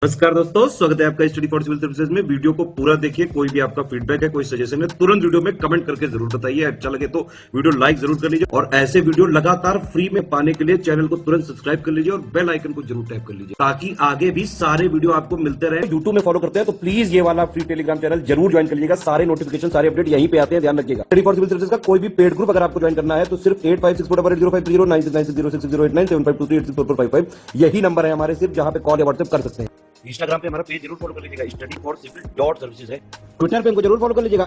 नमस्कार दोस्तों, स्वागत है आपका स्टडी फॉर सिविल सर्विसेज में। वीडियो को पूरा देखिए। कोई भी आपका फीडबैक है, कोई सजेशन है, तुरंत वीडियो में कमेंट करके जरूर बताइए। अच्छा लगे तो वीडियो लाइक जरूर कर लीजिए और ऐसे वीडियो लगातार फ्री में पाने के लिए चैनल को तुरंत सब्सक्राइब कर लीजिए और बेल आइकन को जरूर टैप कर लीजिए ताकि आगे भी सारे वीडियो आपको मिलते रहे। यूट्यूब में फॉलो करते हैं तो प्लीज ये वाला फ्री टेलीग्राम चैनल जरूर ज्वाइन कर लीजिएगा। सारे नोटिफिकेशन, सारे अपडेट यहीं पे आते हैं, ध्यान रखिएगा। स्टडी फॉर सिविल सर्विसेज का कोई भी पेड ग्रुप अगर आपको ज्वाइन करना है तो सिर्फ 8564805309696086089483864455 यही नंबर है हमारे, सिर्फ जहां पे कॉल या व्हाट्सएप कर सकते हैं। इंस्टाग्राम पे हमारा पेज जरूर फॉलो कर लीजिएगा, study for civil dot services है। ट्विटर पे हमको जरूर फॉलो कर लीजिएगा,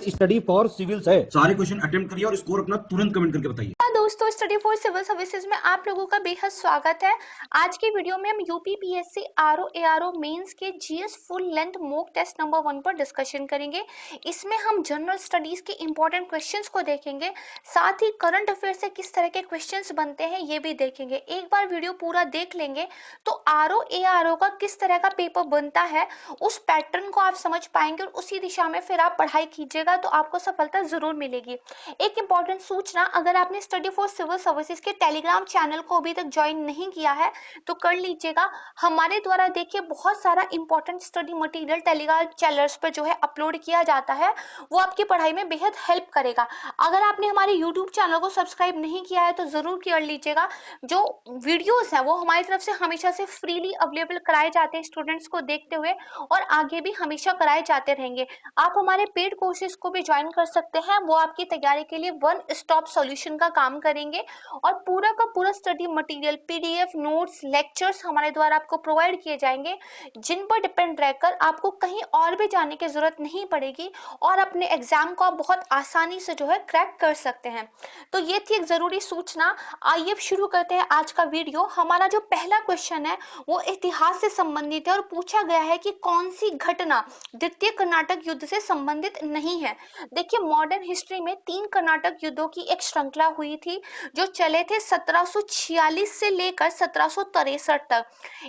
@स्टडी फॉर सिविल्स है। सारे क्वेश्चन अटेम्प्ट करिए और स्कोर अपना तुरंत कमेंट करके बताइए। दोस्तों, स्टडी फॉर सिविल सर्विसेज में आप लोगों का बेहद स्वागत है। आज की वीडियो में हम यूपीपीएससी आरओ एआरओ मेंस के GS full length mock test number 1 पर डिस्कशन करेंगे। इसमें हम जनरल स्टडीज के इंपॉर्टेंट क्वेश्चंस को देखेंगे, साथ ही करंट अफेयर से किस तरह के क्वेश्चंस बनते हैं ये भी देखेंगे। एक बार वीडियो पूरा देख लेंगे तो आरओ एआरओ का किस तरह का पेपर बनता है उस पैटर्न को आप समझ पाएंगे और उसी दिशा में फिर आप पढ़ाई कीजिएगा तो आपको सफलता जरूर मिलेगी। एक इंपॉर्टेंट सूचना, अगर आपने स्टडी फॉर सिविल सर्विसेज के टेलीग्राम चैनल को अभी तक ज्वाइन नहीं किया है तो कर लीजिएगा। हमारे द्वारा देखिए बहुत सारा important study material Telegram channels पर जो है अपलोड किया जाता है, वो आपकी पढ़ाई में बेहद हेल्प करेगा। अगर आपने हमारे यूट्यूब चैनल को सब्सक्राइब नहीं किया है तो जरूर कर लीजिएगा। जो वीडियोस है वो हमारी तरफ से हमेशा से फ्रीली अवेलेबल कराए जाते हैं स्टूडेंट्स को देखते हुए, और आगे भी हमेशा कराए जाते रहेंगे। आप हमारे पेड कोर्सेज को भी ज्वाइन कर सकते हैं, वो आपकी तैयारी के लिए वन स्टॉप सॉल्यूशन का काम करेंगे और पूरा का पूरा study material, PDF, notes, lectures हमारे द्वारा आपको प्रोवाइड किए जाएंगे, जिन पर डिपेंड रहकर आपको कहीं और भी जाने की जरूरत नहीं पड़ेगी और अपने एग्जाम को आप बहुत आसानी से जो है क्रैक कर सकते हैं। तो ये थी एक जरूरी सूचना। आइए शुरू करते हैं आज का वीडियो। हमारा जो पहला क्वेश्चन है वो इतिहास से संबंधित है और पूछा गया है कि कौन सी घटना द्वितीय कर्नाटक युद्ध से संबंधित नहीं है। देखिए, मॉडर्न हिस्ट्री में 3 कर्नाटक युद्धों की एक श्रृंखला हुई थी जो चले थे 1746 से लेकर 1763 तक।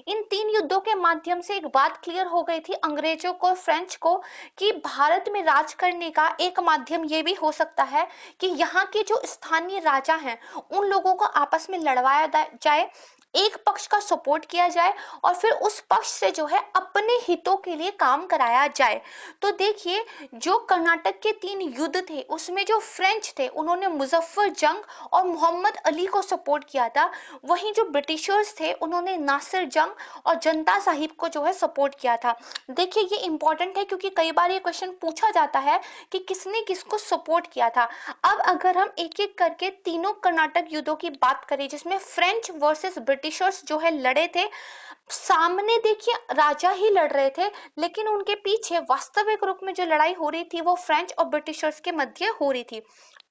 इन 3 युद्धों के माध्यम से एक बात क्लियर हो गई थी अंग्रेजों को, फ्रेंच को, कि भारत में राज करने का एक माध्यम ये भी हो सकता है कि यहाँ के जो स्थानीय राजा हैं उन लोगों को आपस में लड़वाया जाए, एक पक्ष का सपोर्ट किया जाए और फिर उस पक्ष से जो है अपने हितों के लिए काम कराया जाए। तो देखिए, जो कर्नाटक के 3 युद्ध थे उसमें जो फ्रेंच थे उन्होंने मुजफ्फर जंग और मोहम्मद अली को सपोर्ट किया था, वहीं जो ब्रिटिशर्स थे उन्होंने नासिर जंग और जनता साहिब को जो है सपोर्ट किया था। देखिए, ये इंपॉर्टेंट है क्योंकि कई बार ये क्वेश्चन पूछा जाता है कि किसने किसको सपोर्ट किया था। अब अगर हम एक एक करके तीनों कर्नाटक युद्धों की बात करें जिसमें फ्रेंच वर्सेस ब्रिटिशर्स जो है लड़े थे, सामने देखिए राजा ही लड़ रहे थे लेकिन उनके पीछे वास्तविक रूप में जो लड़ाई हो रही थी वो फ्रेंच और ब्रिटिशर्स के मध्य हो रही थी।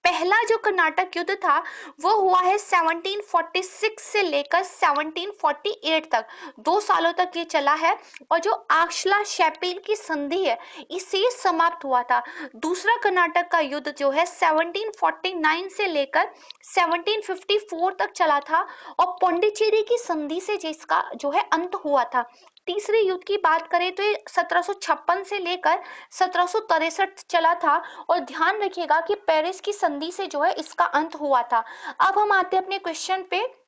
पहला जो कर्नाटक युद्ध था वो हुआ है 1746 से लेकर 1748 तक, 2 सालों तक ये चला है और जो आक्सला शैपिल की संधि है इसे समाप्त हुआ था। दूसरा कर्नाटक का युद्ध जो है 1749 से लेकर 1754 तक चला था और पौंडीचेरी की संधि से जिसका जो है अंत हुआ था। तीसरे युद्ध की बात करें तो ये 1756 से लेकर 1763 चला था और ध्यान रखिएगा कि पेरिस की संधि से जो है इसका अंत हुआ था। अब हम आते हैं अपने क्वेश्चन पे,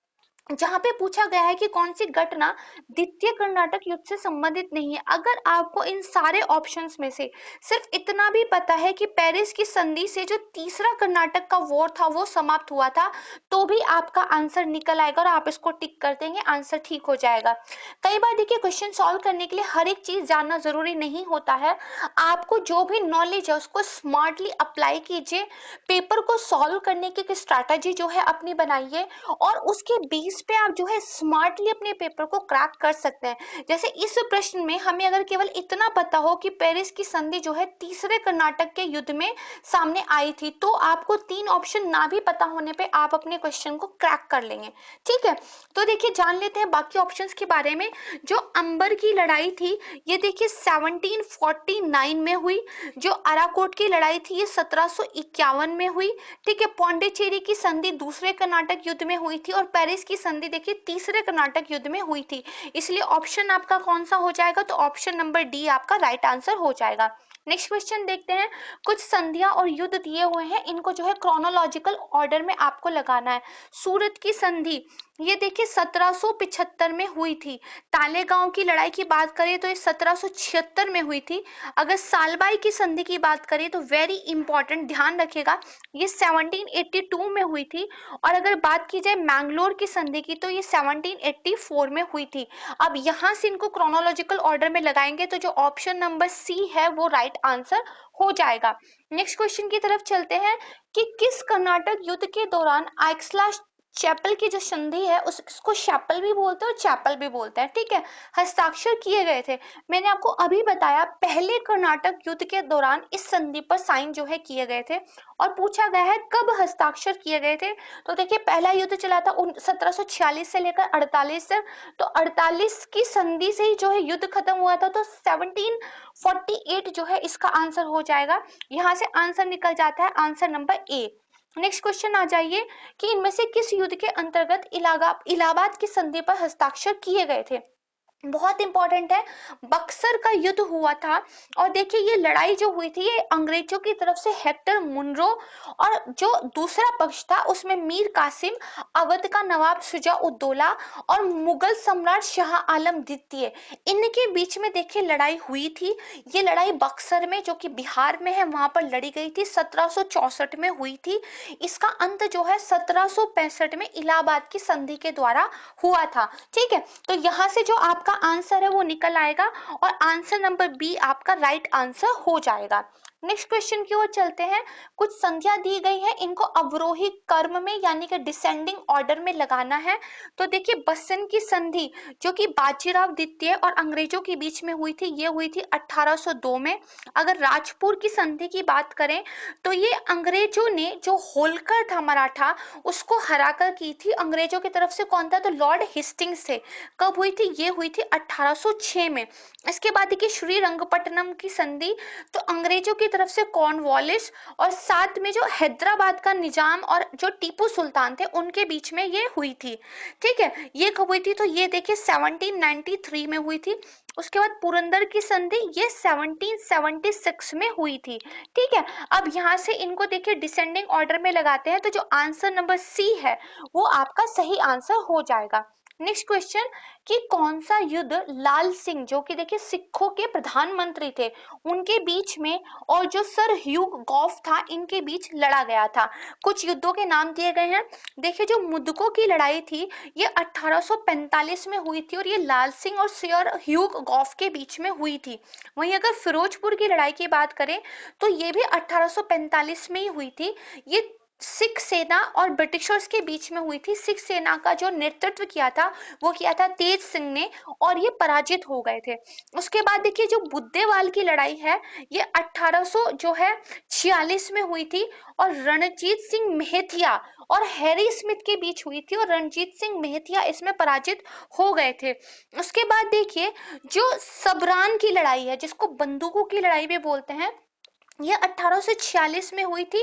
जहां पे पूछा गया है कि कौन सी घटना द्वितीय कर्नाटक युद्ध से संबंधित नहीं है। अगर आपको इन सारे ऑप्शंस में से सिर्फ इतना भी पता है कि पेरिस की संधि से जो तीसरा कर्नाटक का वॉर था वो समाप्त हुआ था, तो भी आपका आंसर निकल आएगा और आप इसको टिक कर देंगे, आंसर ठीक हो जाएगा। कई बार देखिए, क्वेश्चन सॉल्व करने के लिए हर एक चीज जानना जरूरी नहीं होता है। आपको जो भी नॉलेज है उसको स्मार्टली अप्लाई कीजिए, पेपर को सॉल्व करने की एक स्ट्रैटेजी जो है अपनी बनाइए और उसके बेस पे आप जो है स्मार्टली अपने पेपर को क्रैक कर सकते हैं। जैसे इस प्रश्न में हमें अगर केवल इतना पता हो कि पेरिस की संधि जो है तीसरे कर्नाटक के युद्ध में सामने आई थी, तो आपको 3 ऑप्शन ना भी पता होने पे आप अपने क्वेश्चन को क्रैक कर लेंगे। ठीक है, तो देखिए जान लेते हैं बाकी ऑप्शंस के बारे में। जो अंबर की लड़ाई थी ये देखिए 1749 में हुई। जो अराकोट की लड़ाई थी ये 1751 में हुई। ठीक है, पौंडीचेरी की संधि दूसरे कर्नाटक युद्ध में हुई थी और पेरिस की संधि देखिए तीसरे कर्नाटक युद्ध में हुई थी, इसलिए ऑप्शन आपका कौन सा हो जाएगा, तो ऑप्शन नंबर डी आपका राइट आंसर हो जाएगा। नेक्स्ट क्वेश्चन देखते हैं, कुछ संधियां और युद्ध दिए हुए हैं, इनको जो है क्रोनोलॉजिकल ऑर्डर में आपको लगाना है। सूरत की संधि ये देखिए 1775 में हुई थी। तालेगांव की लड़ाई की बात करें तो ये 1776 में हुई थी। अगर सालबाई की संधि की बात करें तो वेरी इंपॉर्टेंट ध्यान रखिएगा, ये 1782 में हुई थी। और अगर बात की जाए मैंगलोर की संधि की तो ये 1784 में हुई थी। अब यहाँ से इनको क्रोनोलॉजिकल ऑर्डर में लगाएंगे तो जो ऑप्शन नंबर सी है वो राइट आंसर हो जाएगा। नेक्स्ट क्वेश्चन की तरफ चलते हैं कि किस कर्नाटक युद्ध के दौरान आइक्सला चैपल की जो संधि है उसको शैपल भी बोलते हैं और चैपल भी बोलते हैं, ठीक है, हस्ताक्षर किए गए थे। मैंने आपको अभी बताया पहले कर्नाटक युद्ध के दौरान इस संधि पर साइन जो है किए गए थे। और पूछा गया है कब हस्ताक्षर किए गए थे, तो देखिए पहला युद्ध चला था 1746 से लेकर 48 तक, तो 48 की संधि से ही जो है युद्ध खत्म हुआ था, तो 1748 जो है इसका आंसर हो जाएगा। यहाँ से आंसर निकल जाता है answer number A. Next question आ जाइए कि इनमें से किस युद्ध के अंतर्गत इलाहाबाद की संधि पर हस्ताक्षर किए गए थे। बहुत इंपॉर्टेंट है, बक्सर का युद्ध हुआ था। और देखिए ये लड़ाई जो हुई थी ये अंग्रेजों की तरफ से हेक्टर मुनरो और जो दूसरा पक्ष था उसमें मीर कासिम, अवध का नवाब शुजा-उद-दौला और मुगल सम्राट शाह आलम द्वितीय, इनके बीच में देखिए लड़ाई हुई थी। ये लड़ाई बक्सर में जो कि बिहार में है वहां पर लड़ी गई थी, 1764 में हुई थी। इसका अंत जो है 1765 में इलाहाबाद की संधि के द्वारा हुआ था, ठीक है। तो यहाँ से जो आपका आंसर है वो निकल आएगा और आंसर नंबर बी आपका राइट आंसर हो जाएगा। नेक्स्ट क्वेश्चन की ओर चलते हैं, कुछ संख्या दी गई है, इनको अवरोही क्रम में यानी कि डिसेंडिंग ऑर्डर में लगाना है। तो देखिए बस्सन की संधि जो कि बाजीराव द्वितीय और अंग्रेजों के बीच में हुई थी, ये हुई थी 1802 में। अगर राजपुर की संधि की बात करें तो ये अंग्रेजों ने जो होलकर था मराठा उसको हराकर की थी, अंग्रेजों की तरफ से कौन था, तो लॉर्ड हेस्टिंग्स थे। कब हुई थी, ये हुई थी 1806 में। इसके बाद देखिए श्रीरंगपट्टनम की संधि, तो अंग्रेजों की तरफ से कॉर्नवालिस और साथ में जो हैदराबाद का निजाम और जो टीपू सुल्तान थे उनके बीच में ये हुई थी, ठीक है। ये कब हुई थी, तो ये देखिए 1793 में हुई थी। उसके बाद पुरंदर की संधि ये 1776 में हुई थी, ठीक है। अब यहाँ से इनको देखिए डिसेंडिंग ऑर्डर में लगाते हैं, तो जो आंसर नंबर सी है वो आपका सही आंसर हो जाएगा। नेक्स्ट क्वेश्चन कि कौन सा युद्ध लाल सिंह जो कि देखिए सिखों के प्रधानमंत्री थे उनके बीच में और जो सर ह्यूग गॉफ था इनके बीच लड़ा गया था। कुछ युद्धों के नाम दिए गए हैं। देखिए जो मुद्दकों की लड़ाई थी ये 1845 में हुई थी और ये लाल सिंह और सर ह्यूग गॉफ के बीच में हुई थी। वहीं अगर फिरोजपुर की लड़ाई की बात करें तो ये भी 1845 में ही हुई थी। ये सिख सेना और ब्रिटिशर्स के बीच में हुई थी। सिख सेना का जो नेतृत्व किया था वो किया था तेज सिंह ने और ये पराजित हो गए थे। उसके बाद देखिए जो बुद्देवाल की लड़ाई है ये 1800 जो है 46 में हुई थी और रणजीत सिंह मेहतिया और हैरी स्मिथ के बीच हुई थी और रणजीत सिंह मेहतिया इसमें पराजित हो गए थे। उसके बाद देखिए जो सबरान की लड़ाई है जिसको बंदूकों की लड़ाई भी बोलते हैं, ये 1846 में हुई थी।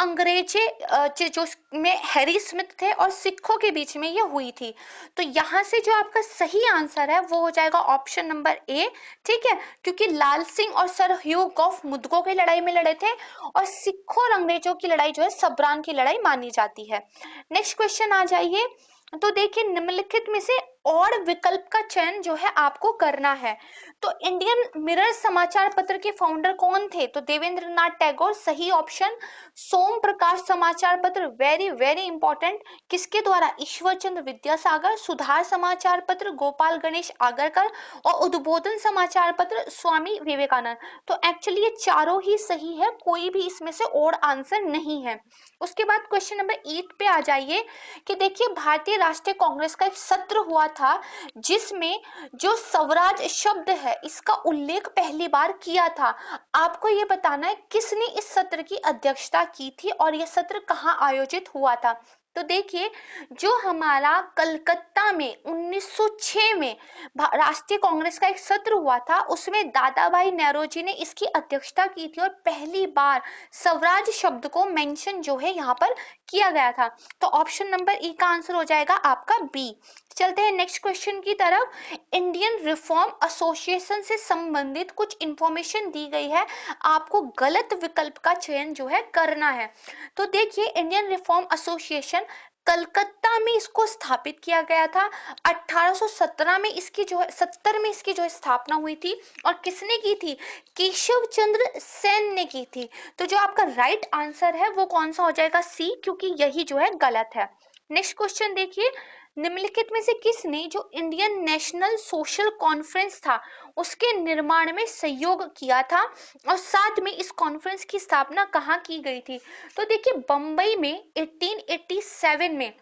अंग्रेजे जो में हैरी स्मिथ थे और सिखों के बीच में ये हुई थी। तो यहाँ से जो आपका सही आंसर है वो हो जाएगा ऑप्शन नंबर ए, ठीक है, क्योंकि लाल सिंह और सर ह्यूग गॉफ मुद्दकों की लड़ाई में लड़े थे और सिखों और अंग्रेजों की लड़ाई जो है सबरान की लड़ाई मानी जाती है। नेक्स्ट क्वेश्चन आ जाइए, तो देखिए निम्नलिखित में से और विकल्प का चयन जो है आपको करना है। तो इंडियन मिरर समाचार पत्र के फाउंडर कौन थे, तो देवेंद्र नाथ टैगोर सही ऑप्शन। सोम प्रकाश समाचार पत्र वेरी वेरी इंपॉर्टेंट, किसके द्वारा, ईश्वर चंद्र विद्यासागर। सुधार समाचार पत्र गोपाल गणेश आगरकर और उद्बोधन समाचार पत्र स्वामी विवेकानंद। तो एक्चुअली ये चारों ही सही है, कोई भी इसमें से और आंसर नहीं है। उसके बाद क्वेश्चन नंबर 8 पे आ जाइए कि देखिए भारतीय राष्ट्रीय कांग्रेस का एक सत्र हुआ था जिसमें जो स्वराज शब्द है इसका उल्लेख पहली बार किया था। आपको ये बताना है किसने इस सत्र की अध्यक्षता की थी और यह सत्र कहाँ आयोजित हुआ था। तो देखिए, जो हमारा कलकत्ता में 1906 में राष्ट्रीय कांग्रेस का एक सत्र हुआ था, उसमें दादा भाई नेरोजी ने इसकी अध्यक्षता की थी और पहली बार स्वराज शब्द को मेंशन जो है यहाँ पर किया गया था। तो ऑप्शन नंबर ई का आंसर हो जाएगा आपका बी। चलते हैं नेक्स्ट क्वेश्चन की तरफ। इंडियन रिफॉर्म एसोसिएशन से संबंधित कुछ इंफॉर्मेशन दी गई है, आपको गलत विकल्प का चयन जो है करना है। तो देखिए, इंडियन रिफॉर्म एसोसिएशन कलकत्ता में इसको स्थापित किया गया था। 1817 में इसकी जो है 70 में इसकी जो स्थापना हुई थी। और किसने की थी? केशव चंद्र सेन ने की थी। तो जो आपका राइट आंसर है वो कौन सा हो जाएगा? सी, क्योंकि यही जो है गलत है। नेक्स्ट क्वेश्चन देखिए, निम्नलिखित में से किसने जो इंडियन नेशनल सोशल कॉन्फ्रेंस था उसके निर्माण में सहयोग किया था, और साथ में इस कॉन्फ्रेंस की स्थापना कहाँ की गई थी? तो देखिए, बम्बई में 1887 में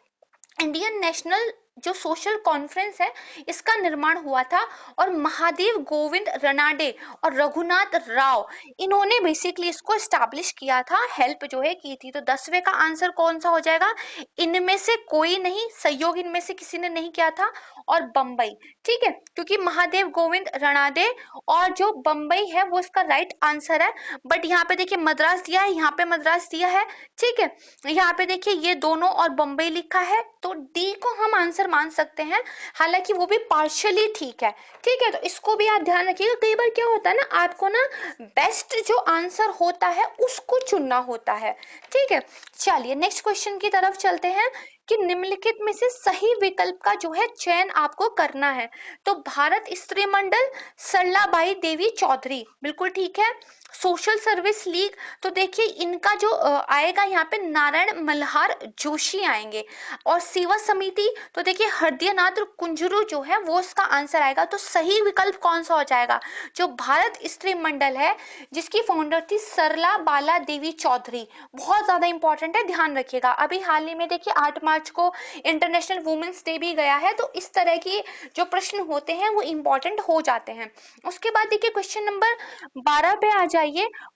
इंडियन नेशनल जो सोशल कॉन्फ्रेंस है इसका निर्माण हुआ था, और महादेव गोविंद रनाडे और रघुनाथ राव इन्होंने बेसिकली इसको एस्टैब्लिश किया था, हेल्प जो है की थी। तो 10वें का आंसर कौन सा हो जाएगा? इनमें से कोई नहीं, सहयोग इनमें से किसी ने नहीं किया था, और बम्बई। ठीक है, क्योंकि महादेव गोविंद रनाडे और जो बम्बई है वो इसका राइट आंसर है। बट यहाँ पे देखिए मद्रास दिया है, यहाँ पे मद्रास दिया है। ठीक है, यहाँ पे देखिए ये दोनों और बम्बई लिखा है, तो डी को हम आंसर मान सकते हैं, हालांकि वो भी पार्शियली ठीक है। ठीक है, तो इसको भी आप ध्यान रखिएगा। कई बार क्या होता है ना, आपको ना बेस्ट जो आंसर होता है उसको चुनना होता है। ठीक है, चलिए नेक्स्ट क्वेश्चन की तरफ चलते हैं कि निम्नलिखित में से सही विकल्प का जो है चयन आपको करना है। तो भारत स्त्री मंडल, सरलाबाई देवी चौधरी, बिल्कुल ठीक है। सोशल सर्विस लीग, तो देखिए इनका जो आएगा यहाँ पे नारायण मल्हार जोशी आएंगे। और सेवा समिति, तो देखिए हृदयनाथ कुंजरू जो है वो इसका आंसर आएगा। तो सही विकल्प कौन सा हो जाएगा? जो भारत स्त्री मंडल है जिसकी फाउंडर थी सरला बाला देवी चौधरी, बहुत ज्यादा इंपॉर्टेंट है, ध्यान रखिएगा। अभी हाल ही में देखिए 8 मार्च को इंटरनेशनल वुमेन्स डे भी गया है, तो इस तरह की जो प्रश्न होते हैं वो इंपॉर्टेंट हो जाते हैं। उसके बाद देखिए क्वेश्चन नंबर 12 पे आ जाइए।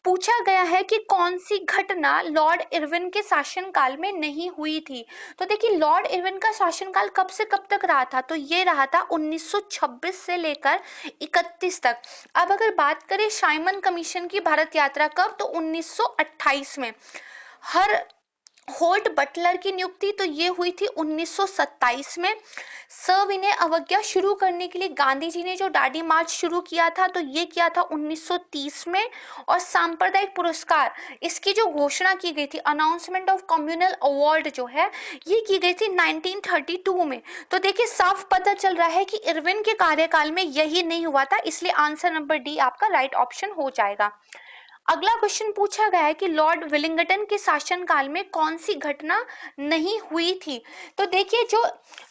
पूछा गया है कि कौन सी घटना लॉर्ड इरविन के शासनकाल में नहीं हुई थी। तो देखिए लॉर्ड इरविन का शासनकाल कब से कब तक रहा था? तो ये रहा था 1926 से लेकर 31 तक। अब अगर बात करें साइमन कमीशन की भारत यात्रा कब, तो 1928 में। हर होल्ट बटलर की नियुक्ति, तो ये हुई थी 1927 में। सविनय अवज्ञा शुरू करने के लिए गांधी जी ने जो दांडी मार्च शुरू किया था, तो ये किया था 1930 में। और सांप्रदायिक पुरस्कार, इसकी जो घोषणा की गई थी, अनाउंसमेंट ऑफ कम्युनल अवार्ड जो है, ये की गई थी 1932 में। तो देखिए साफ पता चल रहा है कि इरविन के कार्यकाल में यही नहीं हुआ था, इसलिए आंसर नंबर डी आपका राइट ऑप्शन हो जाएगा। अगला क्वेश्चन पूछा गया है कि लॉर्ड विलिंगटन के शासनकाल में कौन सी घटना नहीं हुई थी। तो देखिए जो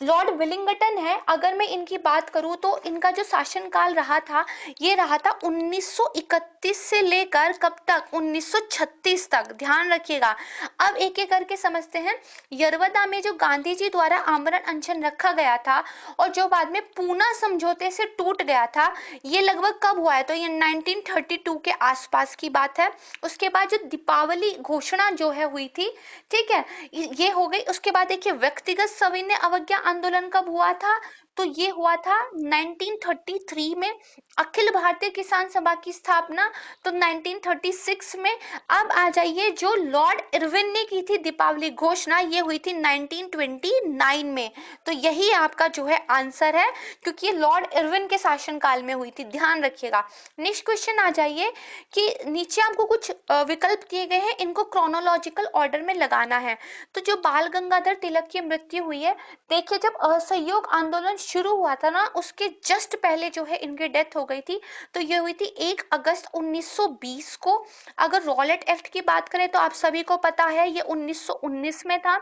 लॉर्ड विलिंगटन है, अगर मैं इनकी बात करूं तो इनका जो शासनकाल रहा था ये रहा था 1931 से लेकर कब तक? 1936 तक, ध्यान रखिएगा। अब एक एक करके समझते हैं। यरवदा में जो गांधी जी द्वारा आमरण अनशन रखा गया था और जो बाद में पूना समझौते से टूट गया था, ये लगभग कब हुआ है? तो ये 1932 के आसपास की बात है। उसके बाद जो दीपावली घोषणा जो है हुई थी, ठीक है, ये हो गई। उसके बाद देखिए व्यक्तिगत सविनय अवज्ञा आंदोलन कब हुआ था? तो ये हुआ था 1933 में। अखिल भारतीय किसान सभा की स्थापना तो 1936 में। अब आ जाइए, जो लॉर्ड इरविन ने की थी दीपावली घोषणा, ये हुई थी 1929 में। तो यही आपका जो है आंसर है, क्योंकि ये लॉर्ड इरविन के शासनकाल में हुई थी, ध्यान रखिएगा। नेक्स्ट क्वेश्चन आ जाइए कि नीचे आपको कुछ विकल्प दिए गए हैं, इनको क्रोनोलॉजिकल ऑर्डर में लगाना है। तो जो बाल गंगाधर तिलक की मृत्यु हुई है, देखिए जब असहयोग आंदोलन शुरू हुआ था ना, उसके जस्ट पहले जो है इनकी डेथ हो गई थी। तो ये हुई थी 1 अगस्त 1920 को। अगर रॉलेट एक्ट की बात करें तो आप सभी को पता है ये 1919 में था।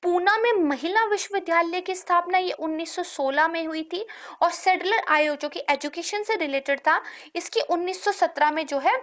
पूना में महिला विश्वविद्यालय की स्थापना ये 1916 में हुई थी। और सेडलर आयोग जो कि एजुकेशन से रिलेटेड था, इसकी 1917 में जो है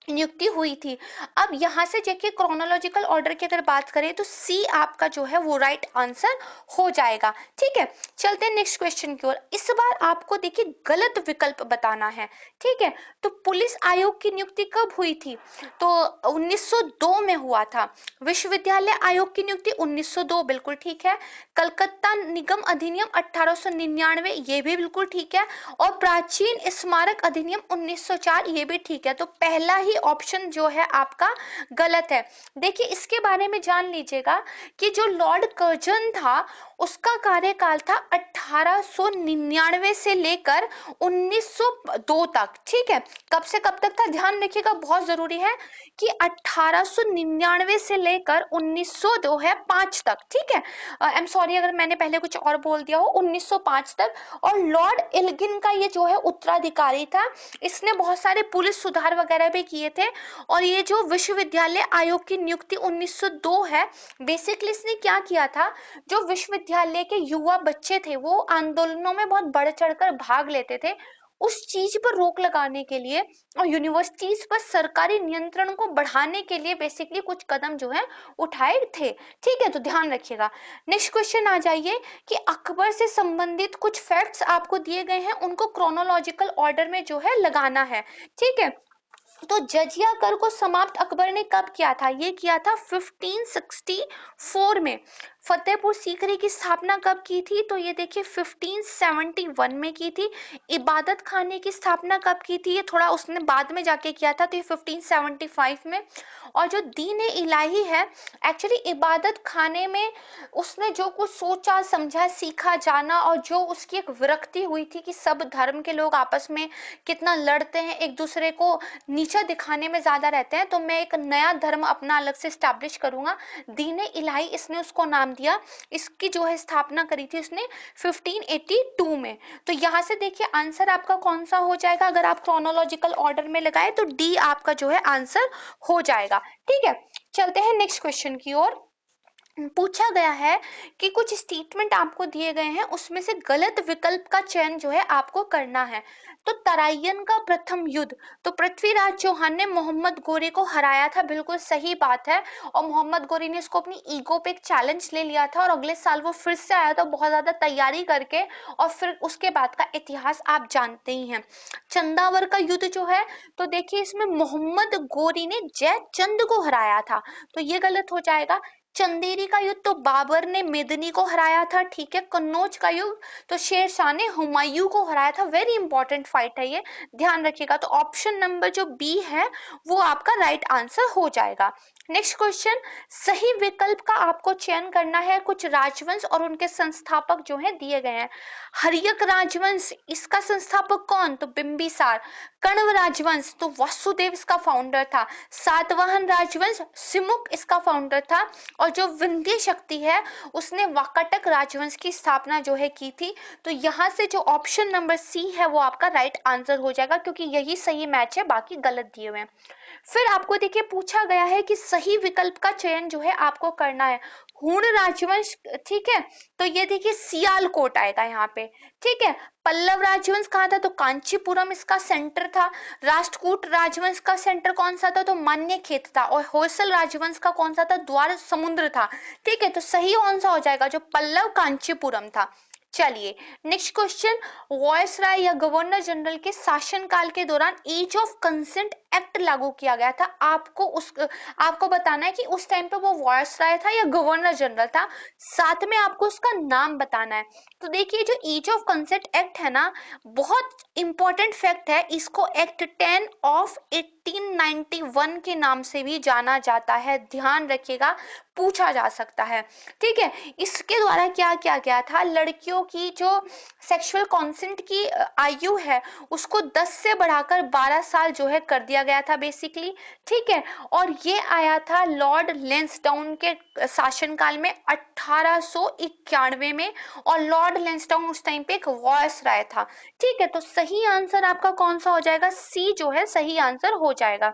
नियुक्ति हुई थी। अब यहाँ से देखिए क्रोनोलॉजिकल ऑर्डर की अगर बात करें तो सी आपका जो है वो राइट आंसर हो जाएगा। ठीक है, चलते हैं नेक्स्ट क्वेश्चन की ओर। इस बार आपको देखिए गलत विकल्प बताना है। ठीक है, तो पुलिस आयोग की नियुक्ति कब हुई थी? तो 1902 में हुआ था। विश्वविद्यालय आयोग की नियुक्ति 1902, बिल्कुल ठीक है। कलकत्ता निगम अधिनियम 1899, ये भी बिल्कुल ठीक है। और प्राचीन स्मारक अधिनियम 1904, ये भी ठीक है। तो पहला ही ऑप्शन जो है आपका गलत है। देखिए इसके बारे में जान लीजिएगा कि जो लॉर्ड कर्जन था उसका कार्यकाल था 1899 से लेकर 1902 तक। ठीक है, कब से कब तक था ध्यान रखिएगा, बहुत जरूरी है कि 1899 से लेकर 1902 है 5 तक। ठीक है, आई एम सॉरी अगर मैंने पहले कुछ और बोल दिया हो, 1905 तक। और लॉर्ड एल्गिन का ये जो है उत्तराधिकारी था, इसने बहुत सारे पुलिस सुधार वगैरह भी किए थे। और ये जो विश्वविद्यालय आयोग की नियुक्ति 1902 है, बेसिकली इसने क्या किया था, जो विश्वविद्यालय के युवा बच्चे थे वो आंदोलनों में बहुत बढ़ चढ़कर भाग लेते थे, उस चीज पर रोक लगाने के लिए और यूनिवर्सिटीज पर सरकारी नियंत्रण को बढ़ाने के लिए बेसिकली कुछ कदम जो है उठाए थे। ठीक है, तो ध्यान रखिएगा। नेक्स्ट क्वेश्चन आ जाइए कि अकबर से संबंधित कुछ फैक्ट्स आपको दिए गए हैं, उनको क्रोनोलॉजिकल ऑर्डर में जो है लगाना है। ठीक है, तो जजिया कर को समाप्त अकबर ने कब किया था? ये किया था 1564 में। फतेहपुर सीकरी की स्थापना कब की थी? तो ये देखिए 1571 में की थी। इबादत खाने की स्थापना कब की थी? ये थोड़ा उसने बाद में जाके किया था, तो ये 1575 में। और जो दीन ए इलाही है, एक्चुअली इबादत खाने में उसने जो कुछ सोचा समझा सीखा जाना, और जो उसकी एक विरक्ति हुई थी कि सब धर्म के लोग आपस में कितना लड़ते हैं, एक दूसरे को नीचा दिखाने में ज्यादा रहते हैं, तो मैं एक नया धर्म अपना अलग से स्टैब्लिश करूंगा, दीन ए इलाही इसने उसको नाम दिया। इसकी जो है स्थापना करी थी उसने 1582 में। तो यहाँ से देखिए आंसर आपका कौन सा हो जाएगा, अगर आप क्रोनोलॉजिकल ऑर्डर में लगाए तो डी आपका जो है आंसर हो जाएगा। ठीक है, चलते हैं नेक्स्ट क्वेश्चन की ओर। पूछा गया है कि कुछ स्टेटमेंट आपको दिए गए हैं, उसमें से गलत विकल्प का चयन जो है आपको करना है। तो तराइन का प्रथम युद्ध, तो पृथ्वीराज चौहान ने मोहम्मद गोरी को हराया था, बिल्कुल सही बात है। और मोहम्मद गोरी ने इसको अपनी ईगो पे एक चैलेंज ले लिया था, और अगले साल वो फिर से आया था बहुत ज्यादा तैयारी करके, और फिर उसके बाद का इतिहास आप जानते ही हैं। चंदावर का युद्ध जो है, तो देखिए इसमें मोहम्मद गोरी ने जयचंद को हराया था, तो ये गलत हो जाएगा। चंदेरी का युद्ध, तो बाबर ने मेदिनी को हराया था। ठीक है, कन्नौज का युद्ध, तो शेर शाह ने हुमायूं को हराया था। वेरी इंपॉर्टेंट फाइट है ये, ध्यान रखिएगा। तो ऑप्शन नंबर जो बी है वो आपका राइट आंसर हो जाएगा। नेक्स्ट क्वेश्चन, सही विकल्प का आपको चयन करना है। कुछ राजवंश और उनके संस्थापक जो है दिए गए हैं। हर्यक राजवंश, इसका संस्थापक कौन? तो बिंबिसार। कण्व राजवंश, तो वासुदेव इसका फाउंडर था। सातवाहन राजवंश, सिमुक इसका फाउंडर था। और जो विंध्य शक्ति है उसने वाकाटक राजवंश की स्थापना जो है की थी। तो यहाँ से जो ऑप्शन नंबर सी है वो आपका राइट आंसर हो जाएगा, क्योंकि यही सही मैच है, बाकी गलत दिए हुए हैं। फिर आपको देखिए पूछा गया है कि सही विकल्प का चयन जो है आपको करना है। हूण राजवंश, ठीक है, तो ये देखिए सियालकोट आएगा यहाँ पे। ठीक है, पल्लव राजवंश कहाँ था? तो कांचीपुरम इसका सेंटर था। राष्ट्रकूट राजवंश का सेंटर कौन सा था? तो मान्यखेत था। और होयसल राजवंश का कौन सा था? द्वार समुद्र था। ठीक है, तो सही कौन सा हो जाएगा? जो पल्लव कांचीपुरम था। चलिए नेक्स्ट क्वेश्चन, वॉयसराय या गवर्नर जनरल के शासनकाल के दौरान एज ऑफ कंसेंट एक्ट लागू किया गया था। आपको बताना है कि उस टाइम पे वो वॉयसराय था या गवर्नर जनरल था, साथ में आपको उसका नाम बताना है। तो देखिए जो एज ऑफ कंसेंट एक्ट है ना, बहुत इंपॉर्टेंट फैक्ट है, इसको एक्ट 10 ऑफ 1891 के नाम से भी जाना जाता है, ध्यान रखिएगा, पूछा जा सकता है। ठीक है, इसके द्वारा क्या किया गया था, लड़कियों की जो सेक्सुअल कॉन्सेंट की आयु है उसको 10 से बढ़ाकर 12 साल जो है कर दिया गया था बेसिकली। ठीक है, और ये आया था लॉर्ड लेंसडाउन के शासनकाल में 1891 में, और लॉर्ड लेंसडाउन उस टाइम पे एक वॉयसराय था। ठीक है, तो सही आंसर आपका कौन सा हो जाएगा? सी जो है सही आंसर हो जाएगा।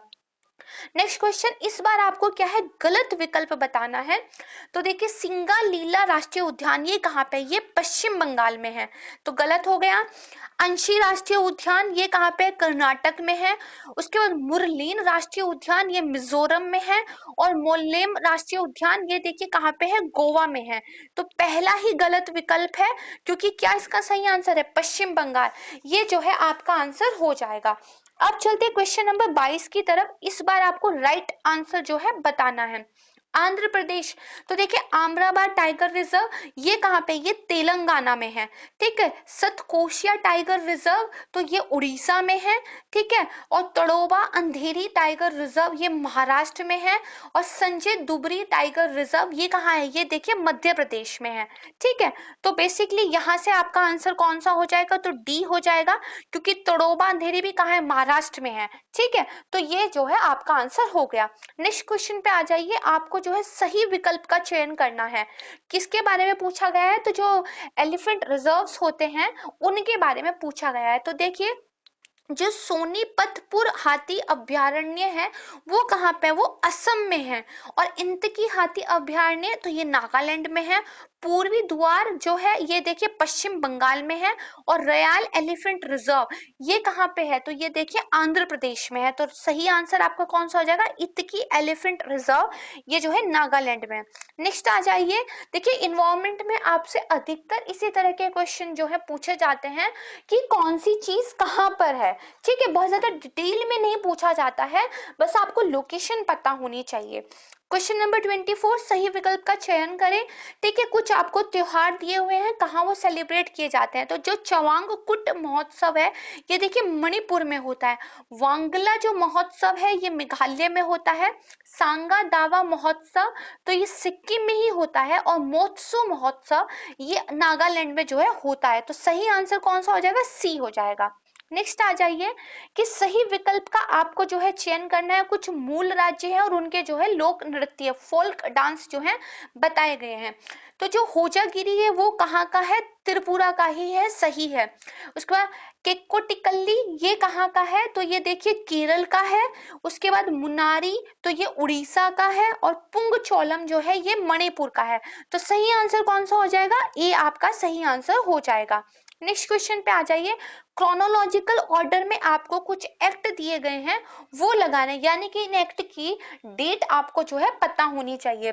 नेक्स्ट क्वेश्चन, इस बार आपको क्या है, गलत विकल्प बताना है। तो देखिए सिंगालीला राष्ट्रीय उद्यान ये कहाँ पे है, ये पश्चिम बंगाल में है, तो गलत हो गया। अंशी राष्ट्रीय उद्यान ये कहाँ पे है, कर्नाटक में है। उसके बाद मुरलीन राष्ट्रीय उद्यान ये मिजोरम में है। और मोल्लेम राष्ट्रीय उद्यान ये देखिए कहाँ पे है, गोवा में है। तो पहला ही गलत विकल्प है, क्योंकि क्या इसका सही आंसर है, पश्चिम बंगाल। ये जो है आपका आंसर हो जाएगा। अब चलते क्वेश्चन नंबर 22 की तरफ। इस बार आपको राइट आंसर जो है बताना है। आंध्र प्रदेश, तो देखिए आम्राबाद टाइगर रिजर्व ये कहाँ पे, ये तेलंगाना में है। ठीक है, सतकोशिया टाइगर रिजर्व तो ये उड़ीसा में है। ठीक है, और तड़ोबा अंधेरी टाइगर रिजर्व ये महाराष्ट्र में है। और संजय दुबरी टाइगर रिजर्व ये कहाँ है, ये देखिए मध्य प्रदेश में है। ठीक है, तो बेसिकली यहाँ से आपका आंसर कौन सा हो जाएगा, तो डी हो जाएगा, क्योंकि तड़ोबा अंधेरी भी कहाँ है, महाराष्ट्र में है। ठीक है, तो ये जो है आपका आंसर हो गया। नेक्स्ट क्वेश्चन पे आ जाइए, आपको जो है सही विकल्प का चयन करना है। किसके बारे में पूछा गया है, तो जो एलिफेंट रिजर्व्स होते हैं उनके बारे में पूछा गया है। तो देखिए जो सोनीपतपुर हाथी अभयारण्य है वो कहाँ पे है, वो असम में है। और इंतकी हाथी अभयारण्य तो ये नागालैंड में है। पूर्वी द्वार जो है ये देखिए पश्चिम बंगाल में है। और रयाल एलिफेंट रिजर्व ये कहाँ पे है, तो ये देखिए आंध्र प्रदेश में है। तो सही आंसर आपका कौन सा हो जाएगा, इतकी एलिफेंट रिजर्व ये जो है नागालैंड में। नेक्स्ट आ जाइए, देखिए इन्वायरमेंट में आपसे अधिकतर इसी तरह के क्वेश्चन जो है पूछे जाते हैं कि कौन सी चीज कहाँ पर है। ठीक है, बहुत ज्यादा डिटेल में नहीं पूछा जाता है, बस आपको लोकेशन पता होनी चाहिए। क्वेश्चन नंबर 24, सही विकल्प का चयन करें। ठीक है, कुछ आपको त्योहार दिए हुए हैं, कहाँ वो सेलिब्रेट किए जाते हैं। तो जो चवांग कुट महोत्सव है ये देखिए मणिपुर में होता है। वांगला जो महोत्सव है ये मेघालय में होता है। सांगा दावा महोत्सव तो ये सिक्किम में ही होता है। और मोत्सु महोत्सव ये नागालैंड में जो है होता है। तो सही आंसर कौन सा हो जाएगा, सी हो जाएगा। नेक्स्ट आ जाइए कि सही विकल्प का आपको जो है चयन करना है। कुछ मूल राज्य है और उनके जो है लोक नृत्य फोल्क डांस जो है बताए गए हैं। तो जो होजागिरी है वो कहाँ का है, त्रिपुरा का ही है, सही है। उसके बाद केक्कोटिकल्ली ये कहाँ का है, तो ये देखिए केरल का है। उसके बाद मुनारी तो ये उड़ीसा का है। और पुंगचोलम जो है ये मणिपुर का है। तो सही आंसर कौन सा हो जाएगा, ए आपका सही आंसर हो जाएगा। नेक्स्ट क्वेश्चन पे आ जाइए, क्रोनोलॉजिकल ऑर्डर में आपको कुछ एक्ट दिए गए हैं वो लगाने, यानी कि इन एक्ट की डेट आपको जो है पता होनी चाहिए।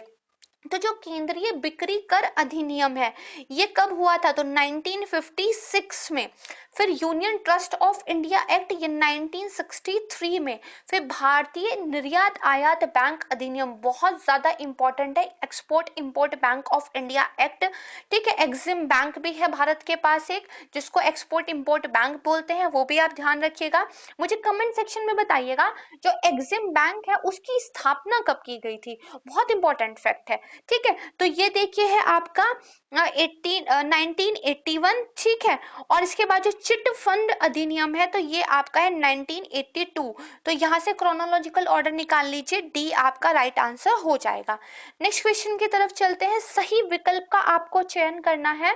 तो जो केंद्रीय बिक्री कर अधिनियम है ये कब हुआ था, तो 1956 में। फिर union trust of India act ये 1963 में। फिर भारतीय निर्यात आयात बैंक अधिनियम बहुत ज्यादा इंपॉर्टेंट है, export import bank of India act. ठीक है, एग्जिम बैंक भी है भारत के पास एक, जिसको एक्सपोर्ट इंपोर्ट बैंक बोलते हैं, वो भी आप ध्यान रखिएगा। मुझे कमेंट सेक्शन में बताइएगा जो एग्जिम बैंक है उसकी स्थापना कब की गई थी, बहुत इंपॉर्टेंट फैक्ट है। ठीक है, तो ये देखिए है आपका 1981। ठीक है, और इसके बाद जो चिट फंड अधिनियम है तो ये आपका है 1982। तो यहाँ से क्रोनोलॉजिकल ऑर्डर निकाल लीजिए, डी आपका राइट आंसर हो जाएगा। नेक्स्ट क्वेश्चन की तरफ चलते हैं, सही विकल्प का आपको चयन करना है।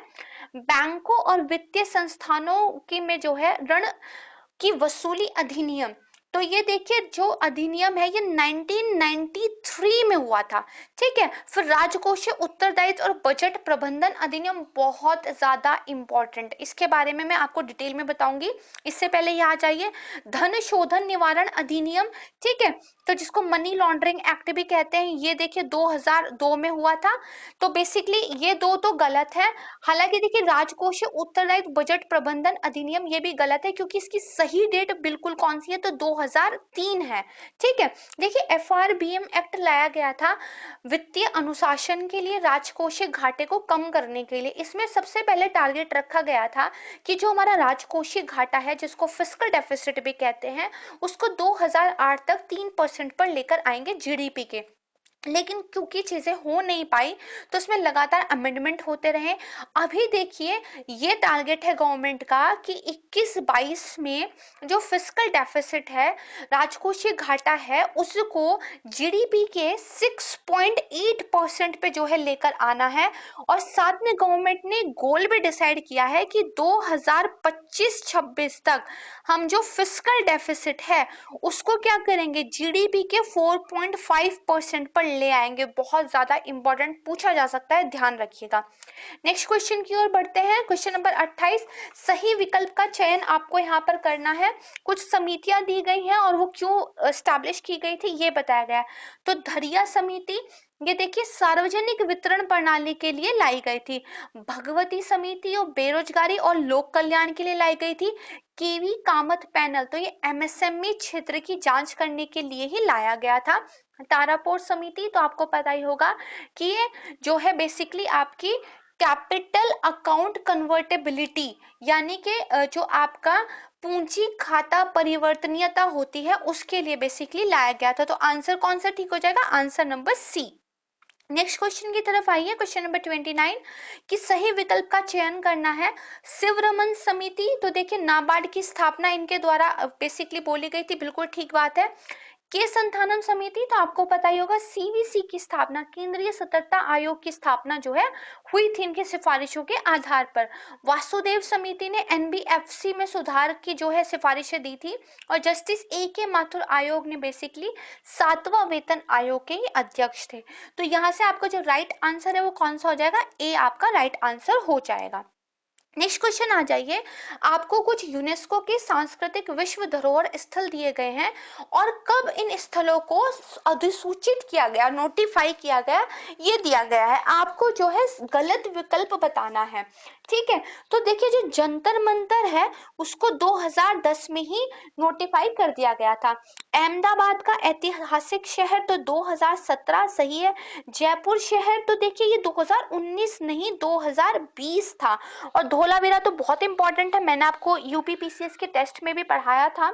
बैंकों और वित्तीय संस्थानों की में जो है ऋण की वसूली अधिनियम, तो ये देखिए जो अधिनियम है ये 1993 में हुआ था। ठीक है, फिर राजकोषीय उत्तरदायित्व और बजट प्रबंधन अधिनियम बहुत ज्यादा इंपॉर्टेंट, इसके बारे में मैं आपको डिटेल में बताऊंगी। इससे पहले यहाँ जाइए, धन शोधन निवारण अधिनियम। ठीक है, तो जिसको मनी लॉन्ड्रिंग एक्ट भी कहते हैं, ये देखिए 2002 में हुआ था। तो बेसिकली ये दो तो गलत है। हालांकि देखिए राजकोषीय उत्तरदायित्व बजट प्रबंधन अधिनियम ये भी गलत है, क्योंकि इसकी सही डेट बिल्कुल कौन सी है, तो 2003 है। ठीक है, देखिए एफआरबीएम एक्ट लाया गया था वित्तीय अनुशासन के लिए, राजकोषीय घाटे को कम करने के लिए। इसमें सबसे पहले टारगेट रखा गया था कि जो हमारा राजकोषीय घाटा है जिसको फिस्कल डेफिसिट भी कहते हैं, उसको 2008 तक 3% पर लेकर आएंगे जीडीपी के। लेकिन क्योंकि चीजें हो नहीं पाई तो उसमें लगातार अमेंडमेंट होते रहे। अभी देखिए ये टारगेट है गवर्नमेंट का कि 21-22 में जो फिस्कल डेफिसिट है, राजकोषीय घाटा है, उसको जीडीपी के 6.8% पे जो है लेकर आना है। और साथ में गवर्नमेंट ने गोल भी डिसाइड किया है कि 2025-26 तक हम जो फिस्कल डेफिसिट है उसको क्या करेंगे, जीडीपी के 4.5% पर ले आएंगे। बहुत ज्यादा इंपॉर्टेंट पूछा जा सकता है, ध्यान रखिएगा। नेक्स्ट क्वेश्चन की ओर बढ़ते हैं। क्वेश्चन नंबर 28, सही विकल्प का चयन आपको यहाँ पर करना है। कुछ समितियां दी गई हैं और वो क्यों एस्टैब्लिश की गई थी ये बताया गया है। तो धरिया समिति, ये देखिए सार्वजनिक वितरण प्रणाली के लिए लाई गई थी। भगवती समिति और बेरोजगारी और लोक कल्याण के लिए लाई गई थी। केवी कामत पैनल, तो ये एमएसएमई क्षेत्र की जांच करने के लिए ही लाया गया था। तारापोर समिति, तो आपको पता ही होगा कि ये जो है बेसिकली आपकी कैपिटल अकाउंट कन्वर्टेबिलिटी, यानी कि जो आपका पूंजी खाता परिवर्तनीयता होती है उसके लिए बेसिकली लाया गया था। तो आंसर कौन सा ठीक हो जाएगा, answer number C. Next question की तरफ आइए। क्वेश्चन नंबर 29 कि सही विकल्प का चयन करना है। शिवरमन समिति, तो देखिए नाबार्ड की स्थापना इनके द्वारा बेसिकली बोली गई थी, बिल्कुल ठीक बात है। के संथानम समिति, तो आपको पता ही होगा सीवीसी की स्थापना, केंद्रीय सतर्कता आयोग की स्थापना जो है हुई थी इनकी सिफारिशों के आधार पर। वासुदेव समिति ने एनबीएफसी में सुधार की जो है सिफारिशें दी थी। और जस्टिस ए के माथुर आयोग ने बेसिकली 7वां वेतन आयोग के ही अध्यक्ष थे। तो यहाँ से आपका जो राइट आंसर है वो कौन सा हो जाएगा, ए आपका राइट आंसर हो जाएगा। नेक्स्ट क्वेश्चन आ जाइए। आपको कुछ यूनेस्को के सांस्कृतिक विश्व धरोहर स्थल दिए गए हैं और कब इन स्थलों को अधिसूचित किया गया, नोटिफाई किया गया, ये दिया गया है। आपको जो है गलत विकल्प बताना है, ठीक है। तो देखिए जो जंतर मंतर है उसको 2010 में ही नोटिफाई कर दिया गया था। अहमदाबाद का ऐतिहासिक शहर, तो 2017 सही है। जयपुर शहर, तो देखिए ये 2019 नहीं 2020 था। और धोलावीरा तो बहुत इंपॉर्टेंट है, मैंने आपको यूपीपीसीएस के टेस्ट में भी पढ़ाया था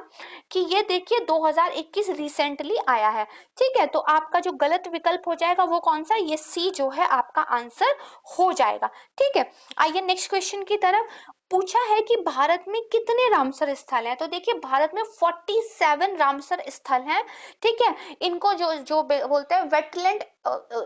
कि ये देखिए 2021 रिसेंटली आया है, ठीक है। तो आपका जो गलत विकल्प हो जाएगा वो कौन सा, ये सी जो है आपका आंसर हो जाएगा, ठीक है। आइए नेक्स्ट क्वेश्चन की तरफ। पूछा है कि भारत में कितने रामसर स्थल हैं। तो देखिए भारत में 47 रामसर स्थल हैं, ठीक है। इनको जो जो बोलते हैं वेटलैंड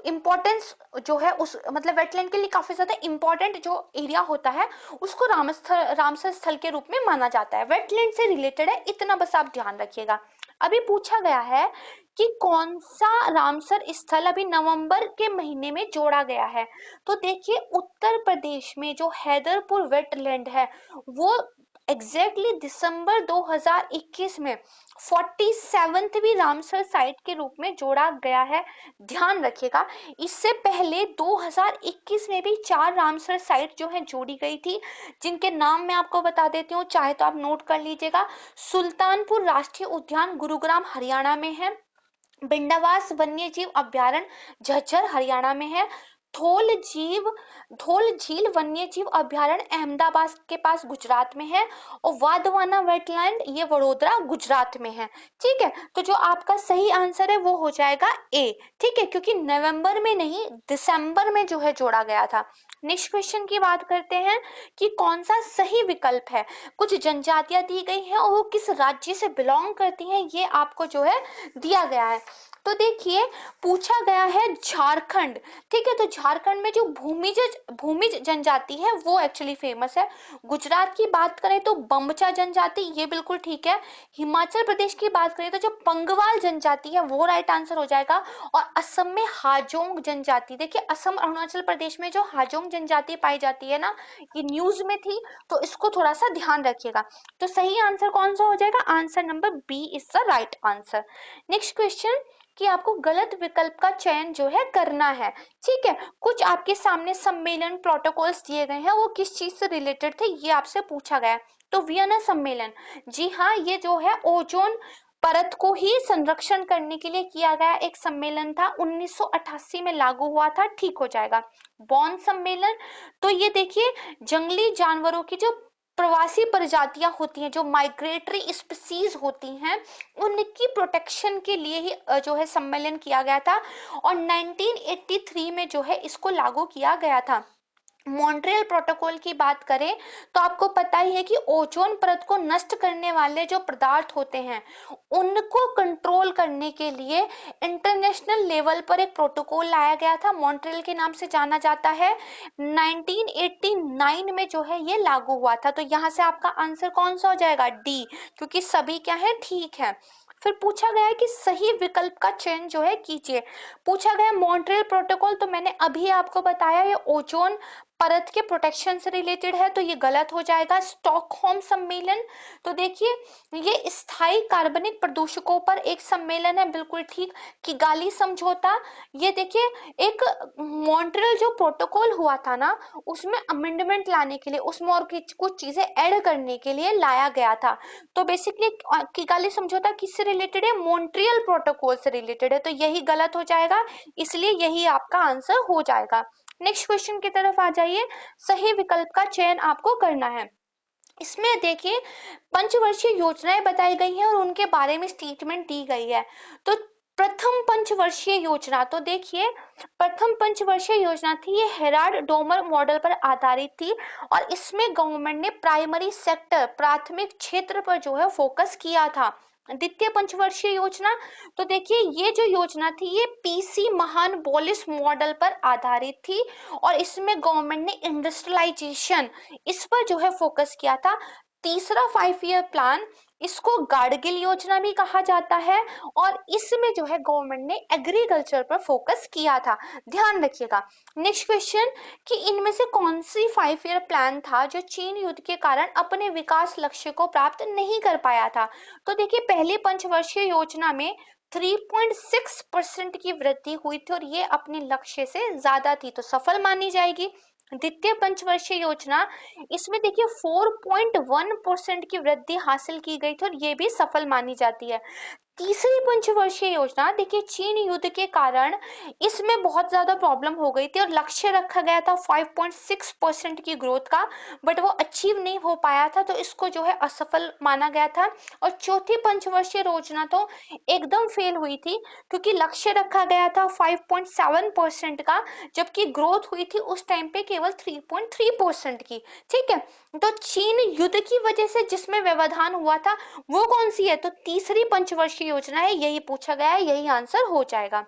इंपॉर्टेंस जो है, उस मतलब वेटलैंड के लिए काफी ज्यादा इंपॉर्टेंट जो एरिया होता है उसको रामसर स्थल के रूप में माना जाता है। वेटलैंड से रिलेटेड है, इतना बस आप ध्यान रखिएगा। अभी पूछा गया है कि कौन सा रामसर स्थल अभी नवंबर के महीने में जोड़ा गया है। तो देखिए उत्तर प्रदेश में जो हैदरपुर वेटलैंड है वो एग्जैक्टली दिसंबर 2021 में 47वीं रामसर साइट के रूप में जोड़ा गया है, ध्यान रखिएगा। इससे पहले 2021 में भी 4 रामसर साइट जो है जोड़ी गई थी, जिनके नाम मैं आपको बता देती हूँ, चाहे तो आप नोट कर लीजिएगा। सुल्तानपुर राष्ट्रीय उद्यान गुरुग्राम हरियाणा में है। बिंडावास वन्य जीव अभ्यारण्य झज्जर हरियाणा में है। धौल झील वन्य जीव अभ्यारण्य अहमदाबाद के पास गुजरात में है। और वाधवाना वेटलैंड ये वडोदरा गुजरात में है, ठीक है। तो जो आपका सही आंसर है वो हो जाएगा ए, ठीक है, क्योंकि नवंबर में नहीं दिसंबर में जो है जोड़ा गया था। नेक्स्ट क्वेश्चन की बात करते हैं कि कौन सा सही विकल्प है। कुछ जनजातियां दी गई हैं और वो किस राज्य से बिलोंग करती हैं ये आपको जो है दिया गया है। तो देखिए पूछा गया है झारखंड, ठीक है। तो झारखंड में जो भूमिज जनजाति है वो एक्चुअली फेमस है। गुजरात की बात करें तो बमचा जनजाति, ये बिल्कुल ठीक है। हिमाचल प्रदेश की बात करें तो जो पंगवाल जनजाति है वो राइट आंसर हो जाएगा। और असम में हाजोंग जनजाति, देखिए असम अरुणाचल प्रदेश में जो हाजोंग जनजाति पाई जाती है ना, ये न्यूज में थी, तो इसको थोड़ा सा ध्यान रखिएगा। तो सही आंसर कौन सा हो जाएगा, answer number B is the right answer. Next question कि आपको गलत विकल्प का चयन जो है करना है, ठीक है। कुछ आपके सामने सम्मेलन प्रोटोकॉल्स दिए गए हैं, वो किस चीज से रिलेटेड थे ये आपसे पूछा गया है। तो वियना सम्मेलन, जी हाँ, ये जो है ओजोन परत को ही संरक्षण करने के लिए किया गया एक सम्मेलन था, 1988 में लागू हुआ था, ठीक हो जाएगा। बॉन सम्मेलन, तो ये देखिए जंगली जानवरों की जो प्रवासी प्रजातियां होती हैं, जो माइग्रेटरी स्पीसीज होती हैं, उनकी प्रोटेक्शन के लिए ही जो है सम्मेलन किया गया था और 1983 में जो है इसको लागू किया गया था। मॉन्ट्रियल प्रोटोकॉल की बात करें तो आपको पता ही है कि ओजोन परत को नष्ट करने वाले जो पदार्थ होते हैं उनको कंट्रोल करने के लिए इंटरनेशनल लेवल पर एक प्रोटोकॉल लाया गया था, मॉन्ट्रियल के नाम से जाना जाता है। 1989 में जो है ये लागू हुआ था। तो यहाँ से आपका आंसर कौन सा हो जाएगा? डी, क्योंकि सभी क्या है, ठीक है। फिर पूछा गया है कि सही विकल्प का चयन जो है कीजिए। पूछा गया मॉन्ट्रियल प्रोटोकॉल, तो मैंने अभी आपको बताया ये ओजोन परत के प्रोटेक्शन से रिलेटेड है, तो ये गलत हो जाएगा। स्टॉकहोम सम्मेलन, तो देखिए ये स्थायी कार्बनिक प्रदूषकों पर एक सम्मेलन है, बिल्कुल ठीक। किगाली समझौता, ये देखिए एक मॉन्ट्रियल जो प्रोटोकॉल हुआ था ना, उसमें अमेंडमेंट लाने के लिए, उसमें और कुछ चीजें ऐड करने के लिए लाया गया था। तो बेसिकली किगाली समझौता किससे रिलेटेड है? मॉन्ट्रियल प्रोटोकॉल से रिलेटेड है, तो यही गलत हो जाएगा, इसलिए यही आपका आंसर हो जाएगा। नेक्स्ट क्वेश्चन की तरफ आ जाइए। सही विकल्प का चयन आपको करना है। इसमें देखिए पंचवर्षीय योजनाएं बताई गई हैं और उनके बारे में स्टेटमेंट दी गई है। तो प्रथम पंचवर्षीय योजना, तो देखिए प्रथम पंचवर्षीय योजना थी, ये हेराल्ड डोमर मॉडल पर आधारित थी और इसमें गवर्नमेंट ने प्राइमरी सेक्टर, प्राथमिक क्षेत्र पर जो है फोकस किया था। द्वितीय पंचवर्षीय योजना, तो देखिए ये जो योजना थी ये पीसी महान बोलिस मॉडल पर आधारित थी और इसमें गवर्नमेंट ने इंडस्ट्रियलाइजेशन, इस पर जो है फोकस किया था। तीसरा 5 ईयर प्लान, इसको गाडगिल योजना भी कहा जाता है और इसमें जो है गवर्नमेंट ने एग्रीकल्चर पर फोकस किया था, ध्यान रखिएगा। नेक्स्ट क्वेश्चन कि इनमें से कौन सी 5 ईयर प्लान था जो चीन युद्ध के कारण अपने विकास लक्ष्य को प्राप्त नहीं कर पाया था? तो देखिए पहली पंचवर्षीय योजना में 3.6% की वृद्धि हुई थी और ये अपने लक्ष्य से ज्यादा थी, तो सफल मानी जाएगी। द्वितीय पंचवर्षीय योजना, इसमें देखिए 4.1% की वृद्धि हासिल की गई थी और ये भी सफल मानी जाती है। तीसरी पंचवर्षीय योजना, देखिए चीन युद्ध के कारण इसमें बहुत ज्यादा प्रॉब्लम हो गई थी और लक्ष्य रखा गया था 5.6% की ग्रोथ का, बट वो अचीव नहीं हो पाया था, तो इसको जो है असफल माना गया था। और चौथी पंचवर्षीय योजना तो एकदम फेल हुई थी क्योंकि लक्ष्य रखा गया था 5.7% का, जबकि ग्रोथ हुई थी उस टाइम पे केवल 3.3% की। ठीक है, तो चीन युद्ध की वजह से जिसमें व्यवधान हुआ था वो कौन सी है? तो तीसरी पंचवर्षीय योजना है, यही पूछा गया है, यही आंसर हो जाएगा।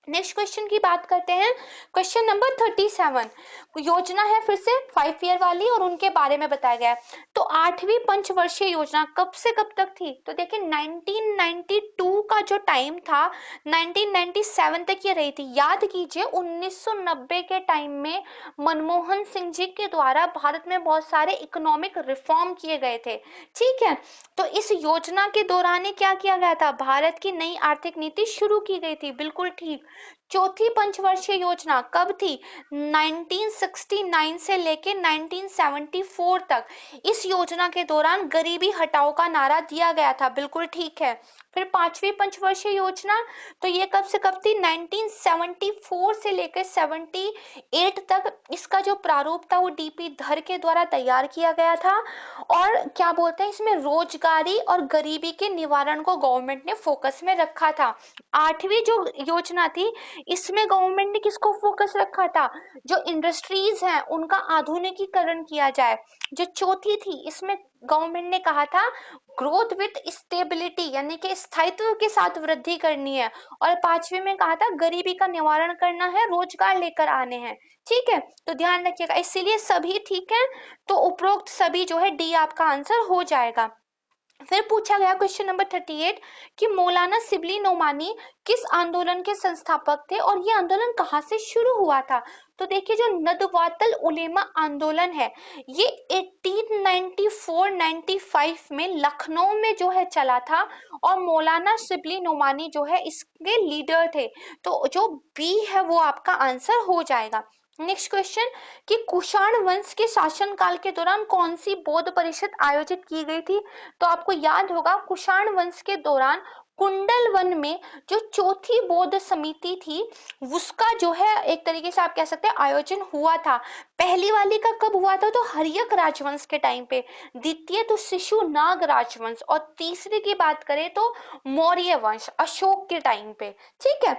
नेक्स्ट क्वेश्चन की बात करते हैं। क्वेश्चन नंबर 37, योजना है फिर से 5 ईयर वाली और उनके बारे में बताया गया है। तो आठवीं पंचवर्षीय योजना कब से कब तक थी? तो देखिए 1992 का जो टाइम था 1997 तक ये रही थी। याद कीजिए 1990 के टाइम में मनमोहन सिंह जी के द्वारा भारत में बहुत सारे इकोनॉमिक रिफॉर्म किए गए थे। ठीक है, तो इस योजना के दौरान ही क्या किया गया था? भारत की नई आर्थिक नीति शुरू की गई थी, बिल्कुल ठीक। चौथी पंचवर्षीय योजना कब थी? 1969 से लेके 1974 तक। इस योजना के दौरान गरीबी हटाओ का नारा दिया गया था, बिल्कुल ठीक है। फिर पांचवी पंचवर्षीय योजना, तो ये कब से कब थी? 1974 से लेकर 78 तक। इसका जो प्रारूप था वो डीपी धर के द्वारा तैयार किया गया था और क्या बोलते हैं इसमें रोजगारी और गरीबी के निवारण को गवर्नमेंट ने फोकस में रखा था। आठवीं जो योजना थी इसमें गवर्नमेंट ने किसको फोकस रखा था? जो इंडस्ट्रीज हैं उनका आधुनिकीकरण किया जाए। जो चौथी थी इसमें गवर्नमेंट ने कहा था ग्रोथ विथ स्टेबिलिटी, यानी कि स्थायित्व के साथ वृद्धि करनी है। और पांचवी में कहा था गरीबी का निवारण करना है, रोजगार लेकर आने हैं। ठीक है, तो ध्यान रखिएगा, इसीलिए सभी ठीक है, तो उपरोक्त सभी जो है डी आपका आंसर हो जाएगा। फिर पूछा गया क्वेश्चन नंबर 38 कि मौलाना शिबली नोमानी किस आंदोलन के संस्थापक थे और ये आंदोलन कहाँ से शुरू हुआ था? तो देखिए जो नदवातुल उलेमा आंदोलन है ये 1894-95 में लखनऊ में जो है चला था और मौलाना शिबली नोमानी जो है इसके लीडर थे। तो जो बी है वो आपका आंसर हो जाएगा। नेक्स्ट क्वेश्चन कि कुषाण वंश के शासनकाल के दौरान कौन सी बौद्ध परिषद आयोजित की गई थी? तो आपको याद होगा कुषाण वंश के दौरान कुंडल वन में जो चौथी बौद्ध समिति थी उसका जो है एक तरीके से आप कह सकते हैं आयोजन हुआ था। पहली वाली का कब हुआ था? तो हर्यक राजवंश के टाइम पे। द्वितीय तो शिशुनाग राजवंश, और तीसरी की बात करें तो मौर्य वंश अशोक के टाइम पे। ठीक है,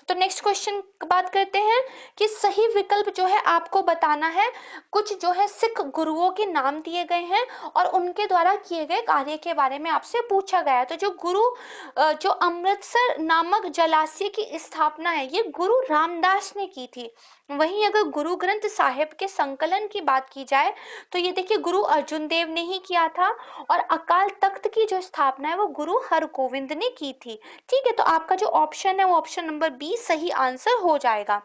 तो नेक्स्ट क्वेश्चन बात करते हैं कि सही विकल्प जो है आपको बताना है। कुछ जो है सिख गुरुओं के नाम दिए गए हैं और उनके द्वारा किए गए कार्य के बारे में आपसे पूछा गया है। तो जो गुरु जो अमृतसर नामक जलाशय की स्थापना है ये गुरु रामदास ने की थी। वहीं अगर गुरु ग्रंथ साहिब के संकलन की बात की जाए तो ये देखिए गुरु अर्जुन देव ने ही किया था, और अकाल तख्त की जो स्थापना है वो गुरु हरगोविंद ने की थी। ठीक है, तो आपका जो ऑप्शन है वो ऑप्शन नंबर बी सही आंसर हो जाएगा।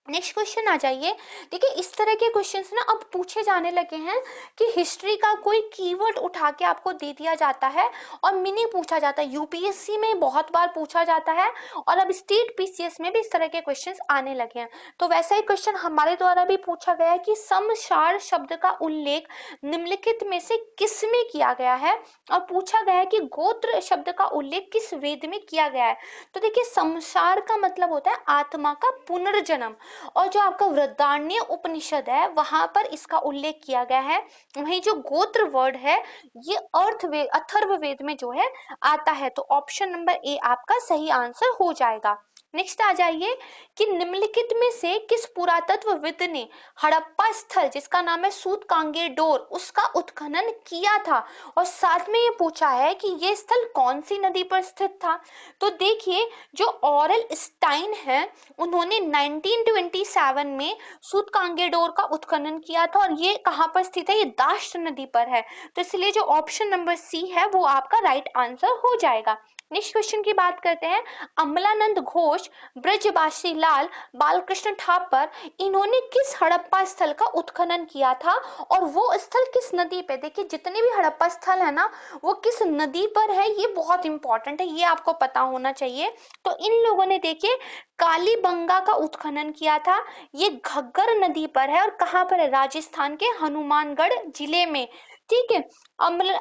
नेक्स्ट क्वेश्चन आ जाइए। देखिए इस तरह के क्वेश्चंस ना अब पूछे जाने लगे हैं कि हिस्ट्री का कोई कीवर्ड उठा के आपको दे दिया जाता है और मिनी पूछा जाता है। यूपीएससी में बहुत बार पूछा जाता है और अब स्टेट पीसीएस में भी इस तरह के क्वेश्चंस आने लगे हैं। तो वैसा ही क्वेश्चन हमारे द्वारा भी पूछा गया है कि समसार शब्द का उल्लेख निम्नलिखित में से किस में किया गया है, और पूछा गया है कि गोत्र शब्द का उल्लेख किस वेद में किया गया है। तो देखिए समसार का मतलब होता है आत्मा का पुनर्जन्म, और जो आपका वृद्धारण्य उपनिषद है वहां पर इसका उल्लेख किया गया है। वहीं जो गोत्र वर्ड है ये अथर्ववेद में जो है आता है। तो ऑप्शन नंबर ए आपका सही आंसर हो जाएगा। नेक्स्ट आ जाइए कि निम्नलिखित में से किस पुरातत्वविद ने हड़प्पा स्थल जिसका नाम है सूतकांगेडोर उसका उत्खनन किया था, और साथ में ये पूछा है कि ये स्थल कौन सी नदी पर स्थित था। तो देखिए जो ऑरल स्टाइन है उन्होंने 1927 में सूतकांगेडोर का उत्खनन किया था, और ये कहाँ पर स्थित है? ये दाष्ट नदी पर है। तो इसलिए जो ऑप्शन नंबर सी है वो आपका राइट आंसर हो जाएगा। नेक्स्ट क्वेश्चन की बात करते हैं। अमलानंद घोष, ब्रजबासी लाल, बालकृष्ण ठापर, इन्होंने किस हड़प्पा स्थल का उत्खनन किया था और वो स्थल किस नदी पे? देखिए जितने भी हड़प्पा स्थल है ना वो किस नदी पर है ये बहुत इंपॉर्टेंट है, ये आपको पता होना चाहिए। तो इन लोगों ने देखिए कालीबंगा का उत्खनन किया था। ये घग्गर नदी पर है, और कहाँ पर है? राजस्थान के हनुमानगढ़ जिले में। ठीक है,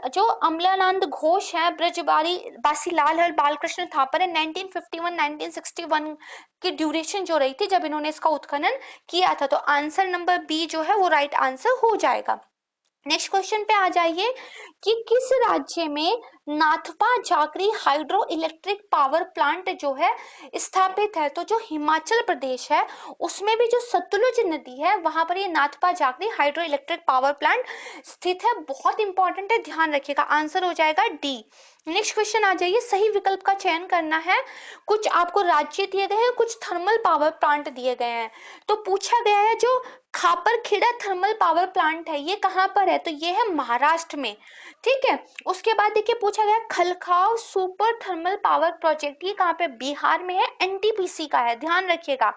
जो अमलानंद घोष है, ब्रजबारी बासीलाल है, बालकृष्ण थापर है, 1951-1961 की ड्यूरेशन जो रही थी जब इन्होंने इसका उत्खनन किया था। तो आंसर नंबर बी जो है वो राइट आंसर हो जाएगा। नेक्स्ट क्वेश्चन पे आ जाइए कि किस राज्य में Nathpa Jhakri hydro electric power plant जो है स्थापित है? तो जो हिमाचल प्रदेश है उसमें भी जो सतलुज नदी है वहां पर ये Nathpa Jhakri hydro electric power plant स्थित है। बहुत इंपॉर्टेंट है, ध्यान रखिएगा। आंसर हो जाएगा डी। नेक्स्ट क्वेश्चन आ जाइए, सही विकल्प का चयन करना है। कुछ आपको राज्य दिए गए हैं, कुछ थर्मल पावर प्लांट दिए गए हैं। तो पूछा गया है जो खापरखेड़ा थर्मल पावर प्लांट है ये कहाँ पर है? तो ये है महाराष्ट्र में। ठीक है, उसके बाद देखिए पूछा गया खलखाव सुपर थर्मल पावर प्रोजेक्ट, ये कहाँ पे? बिहार में है, एनटीपीसी का है, ध्यान रखिएगा।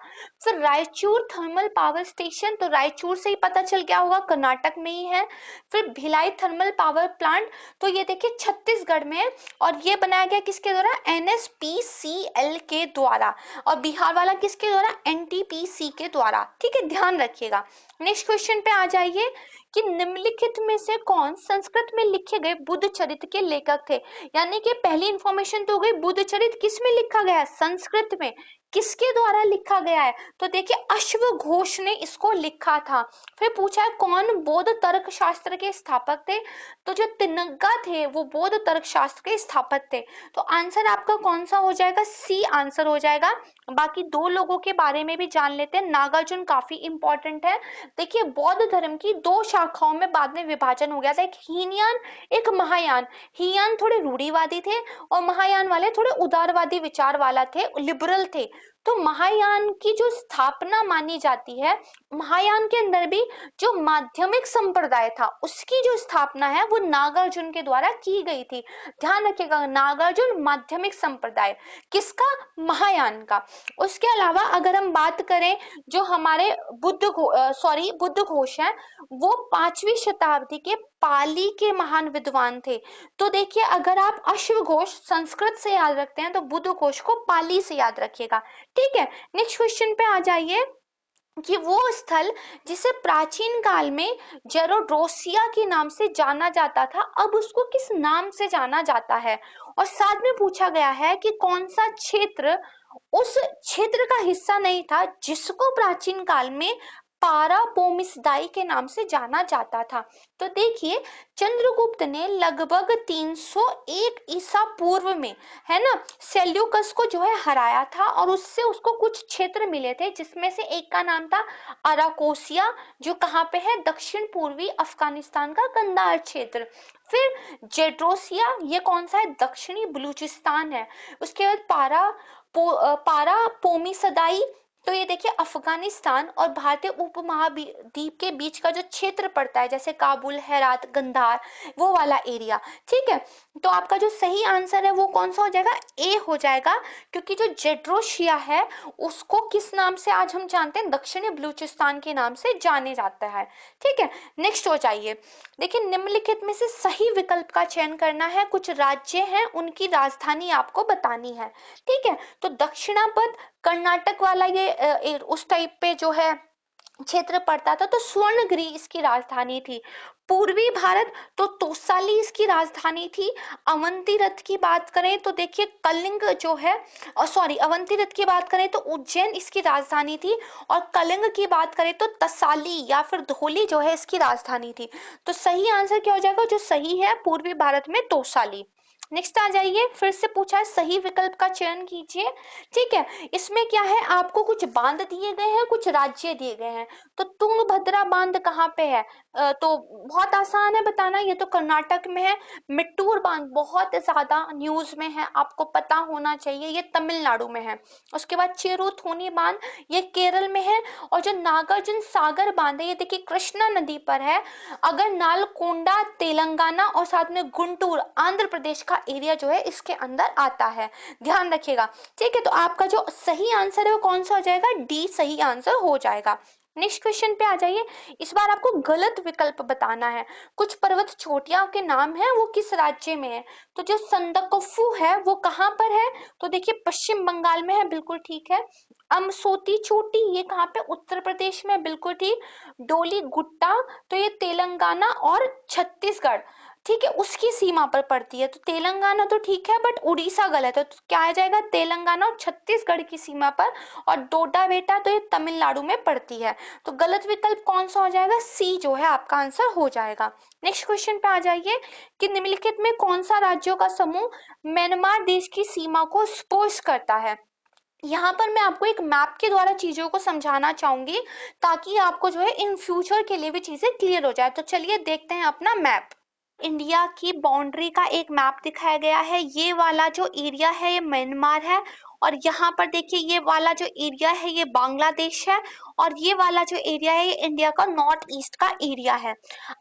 फिर रायचूर थर्मल पावर स्टेशन, तो रायचूर से ही पता चल गया होगा कर्नाटक में ही है। फिर भिलाई थर्मल पावर प्लांट, तो ये देखिए छत्तीसगढ़ में है, और ये बनाया गया किसके द्वारा? एनएसपीसीएल के द्वारा। और बिहार वाला किसके द्वारा? एनटीपीसी के द्वारा। ठीक है, ध्यान रखिएगा। नेक्स्ट क्वेश्चन पे आ जाइए कि निम्नलिखित में से कौन संस्कृत में लिखे गए बुद्ध चरित्र के लेखक थे? यानी कि पहली इंफॉर्मेशन तो हो गई बुद्ध चरित्र किस में लिखा गया है? संस्कृत में। किसके द्वारा लिखा गया है? तो देखिए अश्व घोष ने इसको लिखा था। फिर पूछा है कौन बौद्ध तर्क शास्त्र के स्थापक थे? तो जो तिनग्गा थे वो बौद्ध तर्क शास्त्र के स्थापक थे। तो आंसर आपका कौन सा हो जाएगा? सी आंसर हो जाएगा। बाकी दो लोगों के बारे में भी जान लेते हैं। नागार्जुन काफी इंपॉर्टेंट है। देखिए बौद्ध धर्म की दो शाखाओं में बाद में विभाजन हो गया था, एक हीनयान एक महायान। हीनयान थोड़े रूढ़िवादी थे और महायान वाले थोड़े उदारवादी विचार वाला थे, लिबरल थे। तो महायान की जो स्थापना मानी जाती है, महायान के अंदर भी जो माध्यमिक संप्रदाय था उसकी जो स्थापना है वो नागार्जुन के द्वारा की गई थी। ध्यान रखिएगा, नागार्जुन माध्यमिक संप्रदाय किसका? महायान का। उसके अलावा अगर हम बात करें जो हमारे बुद्ध घोष हैं वो 5वीं शताब्दी के पाली के महान विद्वान थे। तो देखिए अगर आप अश्व घोष संस्कृत से याद रखते हैं तो बुद्ध घोष को पाली से याद रखिएगा। ठीक है, नेक्स्ट क्वेश्चन पे आ जाइए कि वो स्थल जिसे प्राचीन काल में जेरोड्रोसिया के नाम से जाना जाता था, अब उसको किस नाम से जाना जाता है। और साथ में पूछा गया है कि कौन सा क्षेत्र उस क्षेत्र का हिस्सा नहीं था जिसको प्राचीन काल में पारापोमिसदाई के नाम से जाना जाता था। तो देखिए, चंद्रगुप्त ने लगभग 301 ईसा पूर्व में, है ना, सेल्यूकस को जो है हराया था और उससे उसको कुछ क्षेत्र मिले थे, जिसमें से एक का नाम था अराकोसिया, जो कहाँ पे है, दक्षिण पूर्वी अफगानिस्तान का कंधार क्षेत्र। फिर जेड्रोसिया, ये कौन सा है, दक्षिणी बलूचिस्तान है। उसके बाद पारापोमिसदाई, तो ये देखिए अफगानिस्तान और भारतीय उपमहाद्वीप के बीच का जो क्षेत्र पड़ता है, जैसे काबुल, हेरात, गंधार, वो वाला एरिया। ठीक है, तो आपका जो सही आंसर है वो कौन सा हो जाएगा, ए हो जाएगा, क्योंकि जो जेड्रोशिया है उसको किस नाम से आज हम जानते हैं, दक्षिणी बलूचिस्तान के नाम से जाने जाता है। ठीक है, नेक्स्ट हो जाइए। देखिए, निम्नलिखित में से सही विकल्प का चयन करना है। कुछ राज्य हैं, उनकी राजधानी आपको बतानी है। ठीक है, तो दक्षिणापथ कर्नाटक वाला ये उस टाइप पे जो है क्षेत्र पड़ता था, तो स्वर्णगिरी इसकी राजधानी थी। पूर्वी भारत, तो तोसाली इसकी राजधानी थी। अवंती रथ की बात करें तो देखिए कलिंग जो है, सॉरी, अवंती रथ की बात करें तो उज्जैन इसकी राजधानी थी, और कलिंग की बात करें तो तसाली या फिर धोली जो है इसकी राजधानी थी। तो सही आंसर क्या हो जाएगा, जो सही है पूर्वी भारत में तोसाली। नेक्स्ट आ जाइए, फिर से पूछा है सही विकल्प का चयन कीजिए। ठीक है, इसमें क्या है, आपको कुछ बांध दिए गए हैं, कुछ राज्य दिए गए हैं। तो तुंगभद्रा बांध कहाँ पे है, तो बहुत आसान है बताना, ये तो कर्नाटक में है। मिट्टूर बांध बहुत ज्यादा न्यूज में है, आपको पता होना चाहिए, ये तमिलनाडु में है। उसके बाद चेरुथोनी बांध, ये केरल में है। और जो नागार्जुन सागर बांध है, ये देखिए कृष्णा नदी पर है। अगर नालकोंडा तेलंगाना और साथ में गुंटूर आंध्र प्रदेश का एरिया जो है इसके अंदर आता है, ध्यान रखिएगा। ठीक है, तो आपका जो सही आंसर है वो कौन सा हो जाएगा, डी सही आंसर हो जाएगा। नेक्स्ट क्वेश्चन पे आ जाइए। इस बार आपको गलत विकल्प बताना है। कुछ पर्वत चोटियां के नाम है, वो किस राज्य में है। तो जो संदकफू है वो कहाँ पर है, तो देखिए पश्चिम बंगाल में है, बिल्कुल ठीक है। अमसोती चोटी, ये कहाँ पे, उत्तर प्रदेश में, बिल्कुल ठीक। डोली गुट्टा, तो ये तेलंगाना और छत्तीसगढ़, ठीक है, उसकी सीमा पर पड़ती है। तो तेलंगाना तो ठीक है, बट उड़ीसा गलत है, तो क्या आ जाएगा, तेलंगाना और छत्तीसगढ़ की सीमा पर। और डोडा बेटा, तो ये तमिलनाडु में पड़ती है। तो गलत विकल्प कौन सा हो जाएगा, सी जो है आपका आंसर हो जाएगा। नेक्स्ट क्वेश्चन पे आ जाइए कि निम्नलिखित में कौन सा राज्यों का समूह म्यांमार देश की सीमा को स्पर्श करता है। यहाँ पर मैं आपको एक मैप के द्वारा चीजों को समझाना चाहूंगी, ताकि आपको जो है इन फ्यूचर के लिए भी चीजें क्लियर हो जाए। तो चलिए देखते हैं अपना मैप। इंडिया की बाउंड्री का एक मैप दिखाया गया है। ये वाला जो एरिया है ये म्यांमार है, और यहाँ पर देखिए ये वाला जो एरिया है ये बांग्लादेश है, और ये वाला जो एरिया है ये इंडिया का नॉर्थ ईस्ट का एरिया है।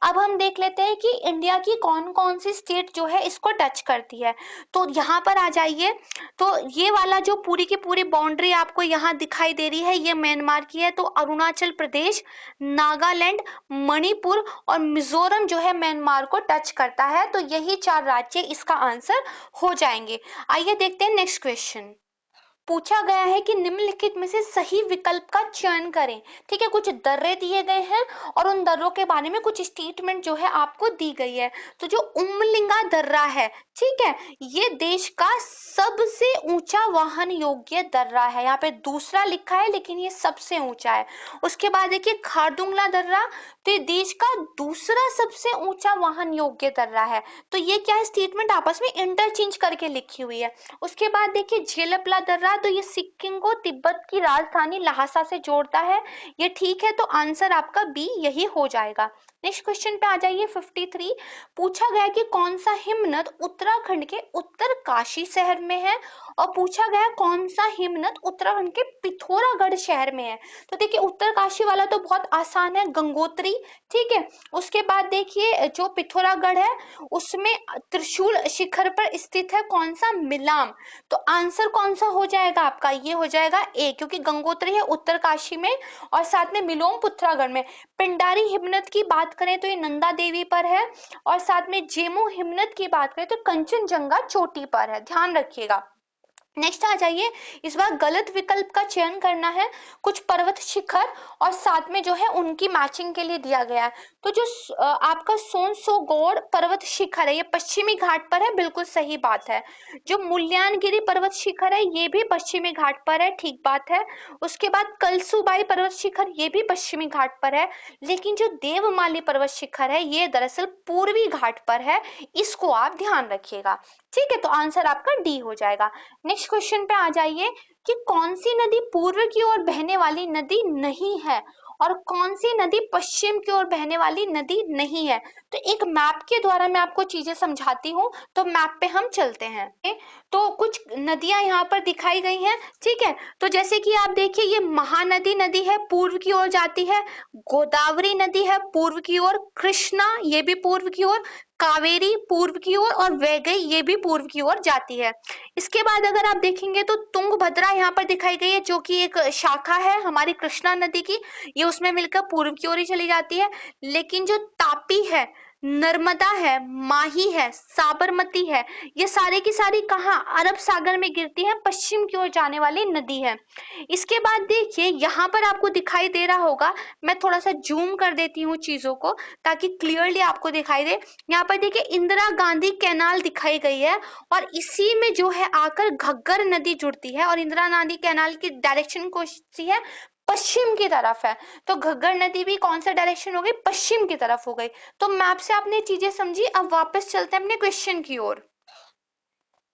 अब हम देख लेते हैं कि इंडिया की कौन कौन सी स्टेट जो है इसको टच करती है। तो यहाँ पर आ जाइए। तो ये वाला जो पूरी की पूरी बाउंड्री आपको यहाँ दिखाई दे रही है, ये म्यांमार की है। तो अरुणाचल प्रदेश, नागालैंड, मणिपुर और मिजोरम जो है म्यांमार को टच करता है। तो यही 4 राज्य इसका आंसर हो जाएंगे। आइए देखते हैं नेक्स्ट क्वेश्चन। पूछा गया है कि निम्नलिखित में से सही विकल्प का चयन करें। ठीक है, कुछ दर्रे दिए गए हैं और उन दर्रों के बारे में कुछ स्टेटमेंट जो है आपको दी गई है। तो जो उमलिंगा दर्रा है, ठीक है, ये देश का सबसे ऊंचा वाहन योग्य दर्रा है। यहाँ पे दूसरा लिखा है लेकिन ये सबसे ऊंचा है। उसके बाद देखिए खारदुंगला दर्रा, तो ये देश का दूसरा सबसे ऊंचा वाहन योग्य दर्रा है। तो ये क्या है, स्टेटमेंट आपस में इंटरचेंज करके लिखी हुई है। उसके बाद देखिए झेलपला दर्रा, तो ये सिक्किम को तिब्बत की राजधानी लहासा से जोड़ता है। ये ठीक है, तो आंसर आपका बी यही हो जाएगा। नेक्स्ट क्वेश्चन पे आ जाइए 53। पूछा गया कि कौन सा हिमनद उत्तराखंड के उत्तरकाशी शहर में है, और पूछा गया कौन सा हिमनद उत्तराखंड के पिथौरागढ़ शहर में है। तो देखिए उत्तरकाशी वाला तो बहुत आसान है, गंगोत्री। ठीक है, उसके बाद देखिए जो पिथौरागढ़ है उसमें त्रिशूल शिखर पर स्थित है कौन सा, मिलाम। तो आंसर कौन सा हो जाएगा आपका, ये हो जाएगा ए, क्योंकि गंगोत्री है उत्तरकाशी में और साथ में मिलोम पिथौरागढ़ में। पिंडारी हिमनद की बात करें तो ये नंदा देवी पर है, और साथ में जेमू हिमनद की बात करें तो कंचनजंगा चोटी पर है, ध्यान रखिएगा। नेक्स्ट आ जाइए, इस बार गलत विकल्प का चयन करना है। कुछ पर्वत शिखर और साथ में जो है उनकी मैचिंग के लिए दिया गया है। तो जो आपका सोनसोगोड पर्वत शिखर है ये पश्चिमी घाट पर है, बिल्कुल सही बात है। जो मुल्यानगिरी पर्वत शिखर है ये भी पश्चिमी घाट पर है, ठीक बात है। उसके बाद कलसुबाई पर्वत शिखर ये भी पश्चिमी घाट पर है, लेकिन जो देवमाली पर्वत शिखर है ये दरअसल पूर्वी घाट पर है, इसको आप ध्यान रखिएगा। ठीक है, तो आंसर आपका डी हो जाएगा। नेक्स्ट क्वेश्चन पे आ जाइए कि कौन सी नदी पूर्व की ओर बहने वाली नदी नहीं है और कौन सी नदी पश्चिम की ओर बहने वाली नदी नहीं है। तो एक मैप के द्वारा मैं आपको चीजें समझाती हूँ, तो मैप पे हम चलते हैं। तो कुछ नदियां यहाँ पर दिखाई गई हैं, ठीक है। तो जैसे कि आप देखिए ये महानदी नदी है, पूर्व की ओर जाती है। गोदावरी नदी है पूर्व की ओर, कृष्णा ये भी पूर्व की ओर, कावेरी पूर्व की ओर और वैगई ये भी पूर्व की ओर जाती है। इसके बाद अगर आप देखेंगे तो तुंगभद्रा यहाँ पर दिखाई गई है, जो कि एक शाखा है हमारी कृष्णा नदी की, ये उसमें मिलकर पूर्व की ओर ही चली जाती है। लेकिन जो तापी है, नर्मदा है, माही है, साबरमती है, ये सारी की सारी कहाँ अरब सागर में गिरती है, पश्चिम की ओर जाने वाली नदी है। इसके बाद देखिए यहाँ पर आपको दिखाई दे रहा होगा, मैं थोड़ा सा जूम कर देती हूँ चीजों को ताकि क्लियरली आपको दिखाई दे। यहाँ पर देखिए इंदिरा गांधी कैनाल दिखाई गई है और इसी में जो है आकर घग्गर नदी जुड़ती है और इंदिरा गांधी कैनाल की डायरेक्शन कौन सी है, पश्चिम की तरफ है। तो घग्गर नदी भी कौन सा डायरेक्शन हो गई, पश्चिम की तरफ हो गई। तो मैप से आपने चीजें समझी, अब वापस चलते हैं अपने क्वेश्चन की ओर।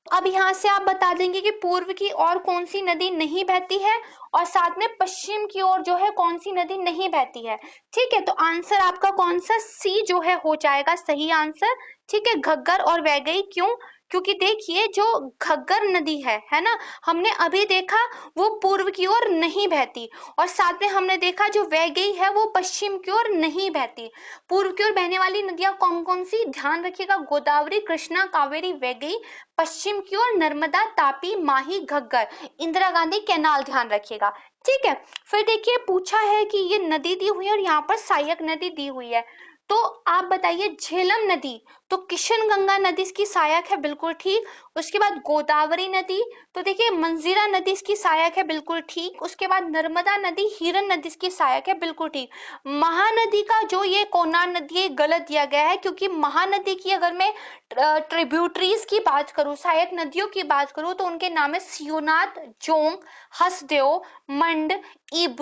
अब यहाँ से आप बता देंगे कि पूर्व की ओर कौन सी नदी नहीं बहती है और साथ में पश्चिम की ओर जो है कौन सी नदी नहीं बहती है। ठीक है, तो आंसर आपका कौन सा, सी जो है हो जाएगा सही आंसर। ठीक है, घग्गर और वैगई, क्यों, क्योंकि देखिए जो घग्गर नदी है ना, हमने अभी देखा वो पूर्व की ओर नहीं बहती और साथ में हमने देखा जो वैगई है वो पश्चिम की ओर नहीं बहती। पूर्व की ओर बहने वाली नदियां कौन कौन सी, ध्यान रखिएगा, गोदावरी, कृष्णा, कावेरी, वैगई। पश्चिम की ओर नर्मदा, तापी, माही, घग्गर, इंदिरा गांधी कैनाल, ध्यान रखिएगा। ठीक है, फिर देखिए पूछा है कि ये नदी दी हुई है और यहाँ पर सहायक नदी दी हुई है, तो आप बताइए झेलम नदी, तो किशन गंगा नदी इसकी सहायक है, बिल्कुल ठीक। उसके बाद गोदावरी नदी, तो देखिए मंजीरा नदी इसकी सहायक है, बिल्कुल ठीक। उसके बाद नर्मदा नदी, हिरन नदी इसकी सहायक है, बिल्कुल ठीक। महानदी का जो ये कोनार नदी है गलत दिया गया है, क्योंकि महानदी की अगर मैं ट्रिब्यूटरीज की बात करूं, सहायक नदियों की बात करूं, तो उनके नाम है सियोनाथ, जोंग, हसदेव, मंड, इब,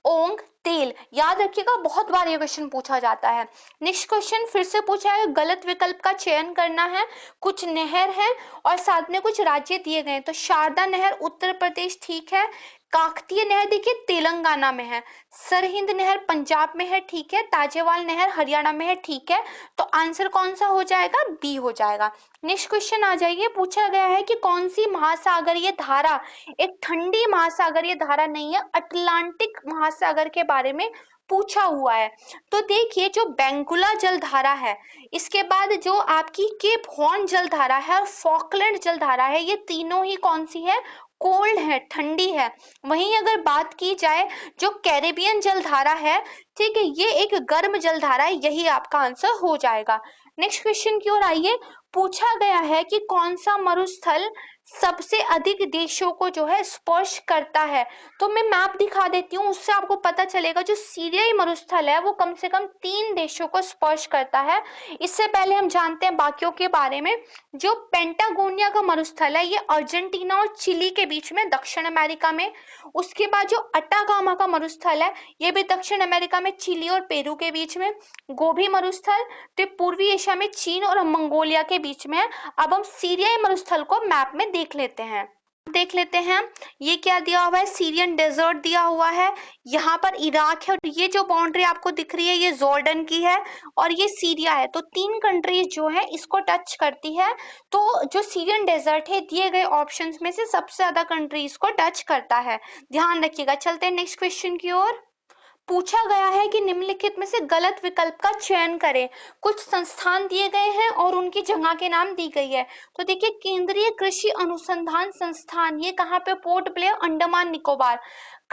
ओंग, तेल। याद रखिएगा, बहुत बार ये क्वेश्चन पूछा जाता है। नेक्स्ट क्वेश्चन फिर से पूछा है, गलत विकल्प का चयन करना है। कुछ नहर है और साथ में कुछ राज्य दिए गए, तो शारदा नहर उत्तर प्रदेश ठीक है, काकतीय नहर देखिए तेलंगाना में है, सरहिंद नहर पंजाब में है, ठीक है, ताजेवाल नहर हरियाणा में है, ठीक है। तो आंसर कौन सा हो जाएगा, बी हो जाएगा। नेक्स्ट क्वेश्चन आ जाइए, पूछा गया है कि कौन सी महासागरीय धारा एक ठंडी महासागरीय धारा नहीं है, अटलांटिक महासागर के बारे में पूछा हुआ है। तो देखिए जो बेंगुला जलधारा है, इसके बाद जो आपकी केप हॉर्न जलधारा है और फॉकलैंड जलधारा है, ये तीनों ही कौन सी है, कोल्ड है, ठंडी है। वहीं अगर बात की जाए जो कैरेबियन जलधारा है, ठीक है, ये एक गर्म जलधारा है, यही आपका आंसर हो जाएगा। नेक्स्ट क्वेश्चन की ओर आइए, पूछा गया है कि कौन सा मरुस्थल सबसे अधिक देशों को जो है स्पर्श करता है। तो मैं मैप दिखा देती हूँ, उससे आपको पता चलेगा। जो सीरियाई मरुस्थल है वो कम से कम 3 देशों को स्पर्श करता है। इससे पहले हम जानते हैं बाकियों के बारे में। जो पेंटागोनिया का मरुस्थल है ये अर्जेंटीना और चिली के बीच में, दक्षिण अमेरिका में। उसके बाद जो अटाकामा का मरुस्थल है ये भी दक्षिण अमेरिका में, चिली और पेरू के बीच में। गोबी मरुस्थल तो पूर्वी एशिया में चीन और मंगोलिया के बीच में है। अब हम सीरियाई मरुस्थल को मैप में देख लेते हैं। ये क्या दिया हुआ है, सीरियन डेजर्ट दिया हुआ है, यहाँ पर इराक है और ये जो बाउंड्री आपको दिख रही है ये जॉर्डन की है और ये सीरिया है। तो 3 कंट्रीज जो है इसको टच करती है। तो जो सीरियन डेजर्ट है दिए गए ऑप्शंस में से सबसे ज्यादा कंट्रीज को टच करता है, ध्यान रखिएगा। चलते हैं नेक्स्ट क्वेश्चन की ओर। पूछा गया है कि निम्नलिखित में से गलत विकल्प का चयन करें। कुछ संस्थान दिए गए हैं और उनकी जगह के नाम दी गई है। तो देखिए केंद्रीय कृषि अनुसंधान संस्थान, ये कहाँ पे, पोर्ट ब्लेयर, अंडमान निकोबार।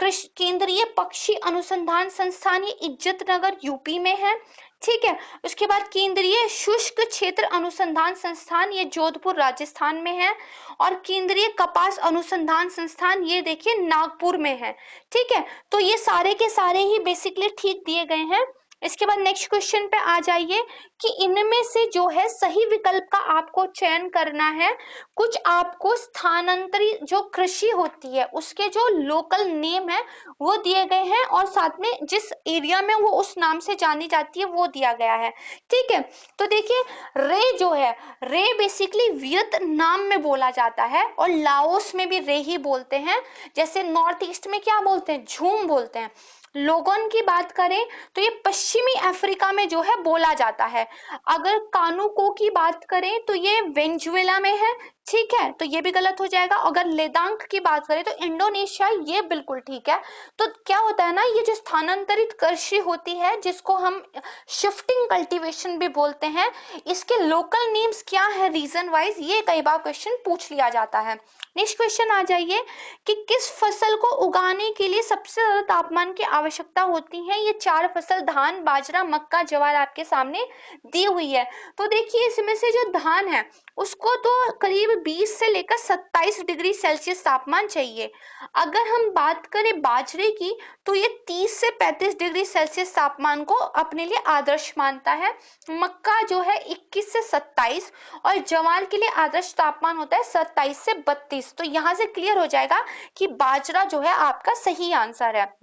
केंद्रीय पक्षी अनुसंधान संस्थान, ये इज्जत नगर यूपी में है। ठीक है। उसके बाद केंद्रीय शुष्क क्षेत्र अनुसंधान संस्थान, ये जोधपुर राजस्थान में है। और केंद्रीय कपास अनुसंधान संस्थान, ये देखिए नागपुर में है। ठीक है, तो ये सारे के सारे ही बेसिकली ठीक दिए गए हैं। इसके बाद नेक्स्ट क्वेश्चन पे आ जाइए कि इनमें से जो है सही विकल्प का आपको चयन करना है। कुछ आपको स्थानांतरित जो कृषि होती है उसके जो लोकल नेम है वो दिए गए हैं, और साथ में जिस एरिया में वो उस नाम से जानी जाती है वो दिया गया है। ठीक है, तो देखिए रे जो है, रे बेसिकली वियतनाम में बोला जाता है, और लाओस में भी रे ही बोलते हैं। जैसे नॉर्थ ईस्ट में क्या बोलते हैं, झूम बोलते हैं। लोगोन की बात करें तो ये पश्चिमी अफ्रीका में जो है बोला जाता है। अगर कानुको की बात करें तो ये वेनेजुएला में है। ठीक है, तो ये भी गलत हो जाएगा। अगर लेदांक की बात करें तो इंडोनेशिया, ये बिल्कुल ठीक है। तो क्या होता है ना, ये जो स्थानांतरित कृषि होती है जिसको हम शिफ्टिंग कल्टीवेशन भी बोलते हैं, इसके लोकल नेम्स क्या है रीजन वाइज, ये कई बार क्वेश्चन पूछ लिया जाता है। नेक्स्ट क्वेश्चन आ जाइए कि किस फसल को उगाने के लिए सबसे ज्यादा तापमान की आवश्यकता होती है। ये 4 फसल धान, बाजरा, मक्का, ज्वार आपके सामने दी हुई है। तो देखिए इसमें से जो धान है उसको तो करीब 20 से लेकर 27 डिग्री सेल्सियस तापमान चाहिए। अगर हम बात करें बाजरे की तो ये 30 से 35 डिग्री सेल्सियस तापमान को अपने लिए आदर्श मानता है। मक्का जो है 21 से 27, और ज्वार के लिए आदर्श तापमान होता है 27 से 32। तो यहाँ से क्लियर हो जाएगा कि बाजरा जो है आपका सही आंसर है।